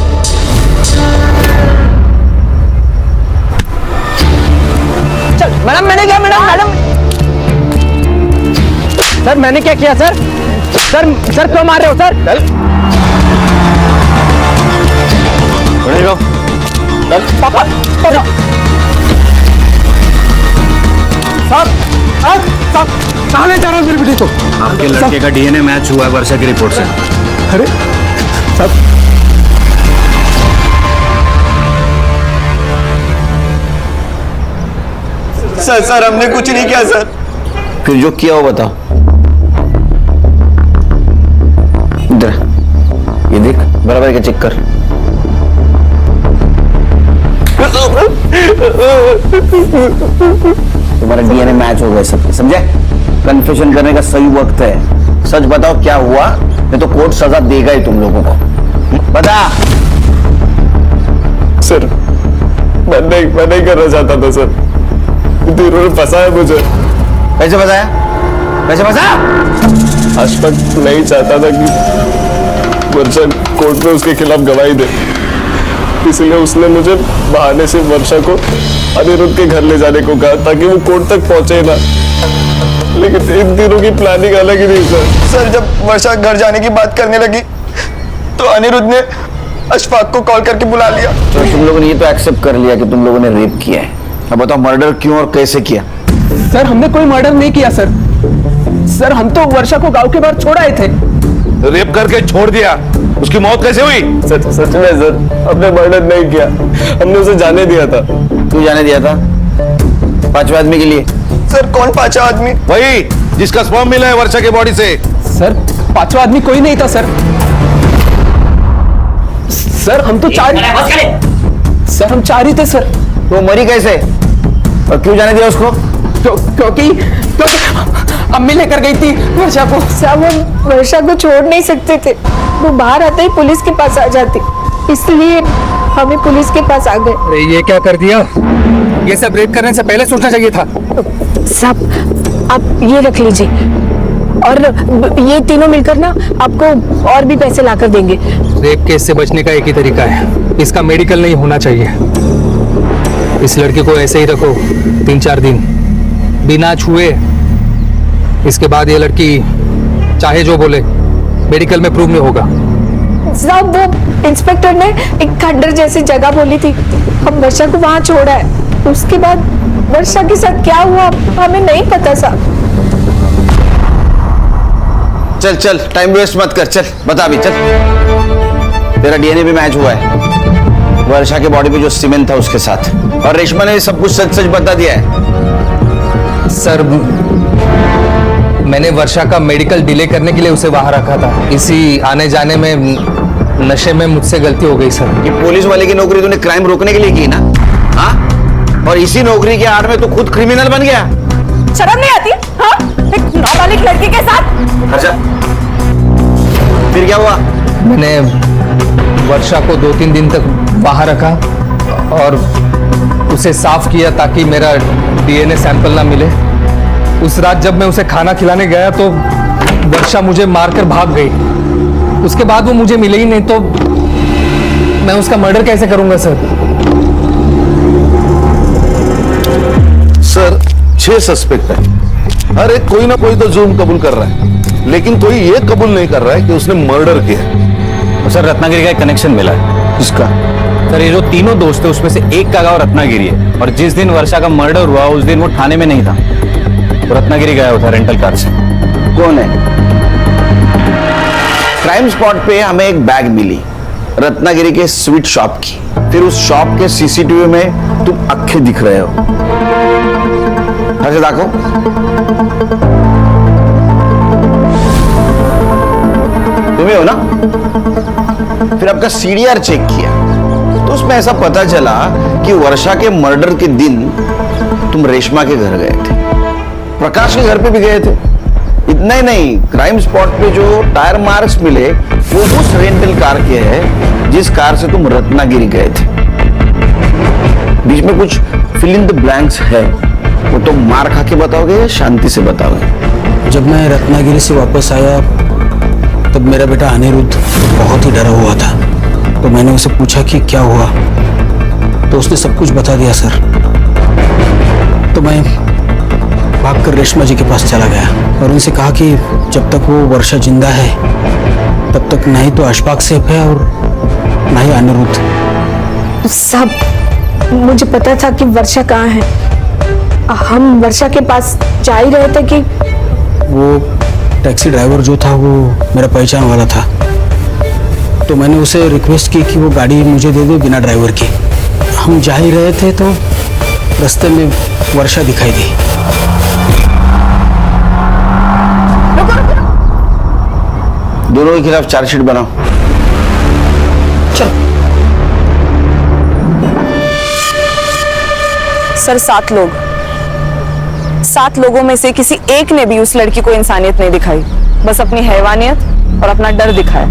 चल मैडम, मैंने क्या मैडम? सर मैंने क्या किया सर? सर क्यों मार रहे हो सर? चल पापा, साहब कहाँ ले जा रहे हो मेरी बेटी को? आपके लड़के का डीएनए मैच हुआ है वर्षा की रिपोर्ट से। अरे साहब, सर हमने कुछ नहीं किया सर। फिर जो किया वो बताओ। इधर ये देख, बराबर के चेक कर। तुम्हारा डीएनए मैच हो गया सब, समझे? कन्फेशन करने का सही वक्त है। सच बताओ क्या हुआ, नहीं तो कोर्ट सजा देगा ही तुम लोगों को। बता। सर मैं नहीं करना चाहता था सर, इन्होंने फंसाया मुझे। कैसे फंसाया? कैसे फंसा? अशफाक नहीं चाहता था कि वर्षा कोर्ट में उसके खिलाफ गवाही दे, इसलिए उसने मुझे बहाने से वर्षा को अनिरुद्ध के घर ले जाने को कहा ताकि वो कोर्ट तक पहुंचे ना। लेकिन इन दिनों की प्लानिंग अलग ही थी सर। जब वर्षा घर जाने की बात करने लगी तो अनिरुद्ध ने अशफाक को कॉल करके बुला लिया। तो तुम लोगों ने ये तो एक्सेप्ट कर लिया कि तुम लोगों ने रेप किया है। अब बताओ मर्डर क्यों और कैसे किया? सर हमने कोई मर्डर नहीं किया सर। सर हम तो वर्षा को गांव के बाहर छोड़ आए थे। रेप करके छोड़ दिया, उसकी मौत कैसे हुई? सच में सर, हमने मर्डर नहीं किया, हमने उसे जाने दिया था। क्यों जाने दिया था? पांचवें आदमी के लिए। सर कौन पांचवा आदमी? वही जिसका स्पर्म मिला है वर्षा के बॉडी से। सर पांचवा आदमी कोई नहीं था सर। सर हम तो चार ही थे सर। तो मरी कैसे और क्यों जाने दिया उसको? क्योंकि अम्मी लेकर गई थी वर्षा को। साहब हम वर्षा को छोड़ नहीं सकते थे, वो बाहर आते ही पुलिस के पास आ जाती, इसलिए हमें पुलिस के पास आ गए। अरे ये क्या कर दिया? ये सब रेप करने से पहले सोचना चाहिए था। साहब आप ये रख लीजिए, और ये तीनों मिलकर ना आपको और भी पैसे लाकर देंगे। रेप केस से बचने का एक ही तरीका है, इसका मेडिकल नहीं होना चाहिए। इस लड़की को ऐसे ही रखो 3-4 दिन बिना छुए। इसके बाद ये लड़की चाहे जो बोले मेडिकल में प्रूव नहीं होगा। साहब वो इंस्पेक्टर ने एक खंडर जैसी जगह बोली थी, हम वर्षा को वहां छोड़ा है, उसके बाद वर्षा के साथ क्या हुआ हमें नहीं पता साहब। चल चल टाइम वेस्ट मत कर, चल बता भी, चल। तेरा डीएनए भी मैच हुआ है वर्षा के बॉडी पे जो सीमेंट था उसके साथ, और रेशमा ने सब कुछ सच सच बता दिया है। सर मैंने वर्षा का मेडिकल डिले करने के लिए उसे वहां रखा था। इसी आने जाने में नशे में मुझसे गलती हो गई सर। ये पुलिस वाले की नौकरी तूने क्राइम रोकने के लिए की ना? हाँ, और इसी नौकरी के आड़ में तू खुद क्रिमिनल बन गया। शर्म नहीं आती? हाँ, एक नाबालिग लड़की के साथ। अच्छा, फिर क्या हुआ? मैंने वर्षा को 2-3 दिन तक बाहर रखा और उसे साफ किया ताकि मेरा डीएनए सैंपल ना मिले। उस रात जब मैं उसे खाना खिलाने गया तो वर्षा मुझे मारकर भाग गई। उसके बाद वो मुझे मिले ही नहीं, तो मैं उसका मर्डर कैसे करूंगा सर? सर 6 सस्पेक्ट है, हर एक कोई ना कोई तो जुर्म कबूल कर रहा है, लेकिन कोई ये कबूल नहीं कर रहा है कि उसने मर्डर किया है। सर रत्नागिरी का एक कनेक्शन मिला है। किसका? सर ये जो तीनों दोस्त थे उसमें से एक का गांव रत्नागिरी है, और जिस दिन वर्षा का मर्डर हुआ उस दिन वो थाने में नहीं था, वो रत्नागिरी गया हुआ था रेंटल कार से। कौन है? क्राइम स्पॉट पे हमें एक बैग मिली रत्नागिरी के स्वीट शॉप की। फिर उस शॉप के सीसीटीवी में तुम अक्खे दिख रहे हो। ऐसे देखो, तुम्हें हो ना? फिर आपका सीडीआर चेक किया तो उसमें ऐसा पता चला कि वर्षा के मर्डर के दिन तुम रेशमा के घर गए थे, प्रकाश के घर पे भी गए थे। इतना ही नहीं, क्राइम स्पॉट पे जो टायर मार्क्स मिले वो उस रेंटल कार के हैं जिस कार से तुम रत्नागिरी गए थे। बीच में कुछ फिल इन द ब्लैंक्स है, वो तो मार खा के बताओगे या शांति से बताओगे? जब मैं रत्नागिरी से वापस आया तब मेरा बेटा अनिरुद्ध बहुत ही डरा हुआ था, तो मैंने उसे पूछा कि क्या हुआ, तो उसने सब कुछ बता दिया सर। तो मैं भागकर रेशमा जी के पास चला गया और उनसे कहा कि जब तक वो वर्षा जिंदा है तब तक ना ही तो अशफाक सेफ है और ना ही अनिरुद्ध। साहब, मुझे पता था कि वर्षा कहाँ है। हम वर्षा के पास जा ही रहे थे कि वो टैक्सी ड्राइवर जो था वो मेरा पहचान वाला था, तो मैंने उसे रिक्वेस्ट की कि वो गाड़ी मुझे दे दे बिना ड्राइवर के। हम जा ही रहे थे तो रास्ते में वर्षा दिखाई दी। दोनों के खिलाफ चार्जशीट बनाओ। चलो सर, 7 लोग, 7 लोगों में से किसी एक ने भी उस लड़की को इंसानियत नहीं दिखाई, बस अपनी हैवानियत और अपना डर दिखाया,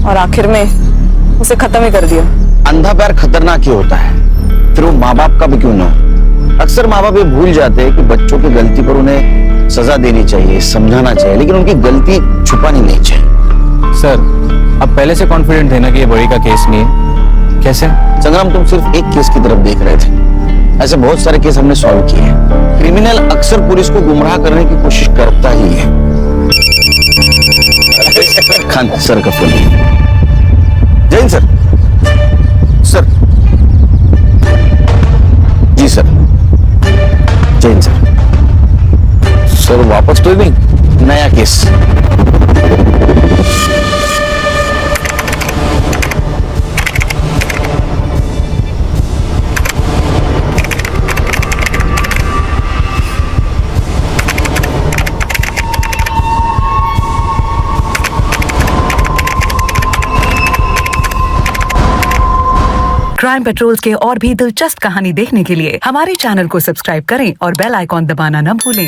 और आखिर में उसे खत्म ही कर दिया। अंधा प्यार खतरनाक ही होता है, फिर वो माँ बाप का भी क्यों ना हो। अक्सर माँ बाप ये भूल जाते हैं कि बच्चों की गलती पर उन्हें सजा देनी चाहिए, समझाना चाहिए, लेकिन उनकी गलती छुपानी नहीं चाहिए। सर अब पहले से कॉन्फिडेंट थे ना कि ये बड़ी का केस नहीं है? कैसे? संग्राम, तुम सिर्फ एक केस की तरफ देख रहे थे, ऐसे बहुत सारे केस हमने सॉल्व किए हैं। क्रिमिनल अक्सर पुलिस को गुमराह करने की कोशिश करता ही है। खान सर का फोन। जैन सर। सर जी सर। जैन सर। सर वापस तो नहीं, नया केस। क्राइम पेट्रोल्स के और भी दिलचस्प कहानी देखने के लिए हमारे चैनल को सब्सक्राइब करें और बेल आइकॉन दबाना न भूलें।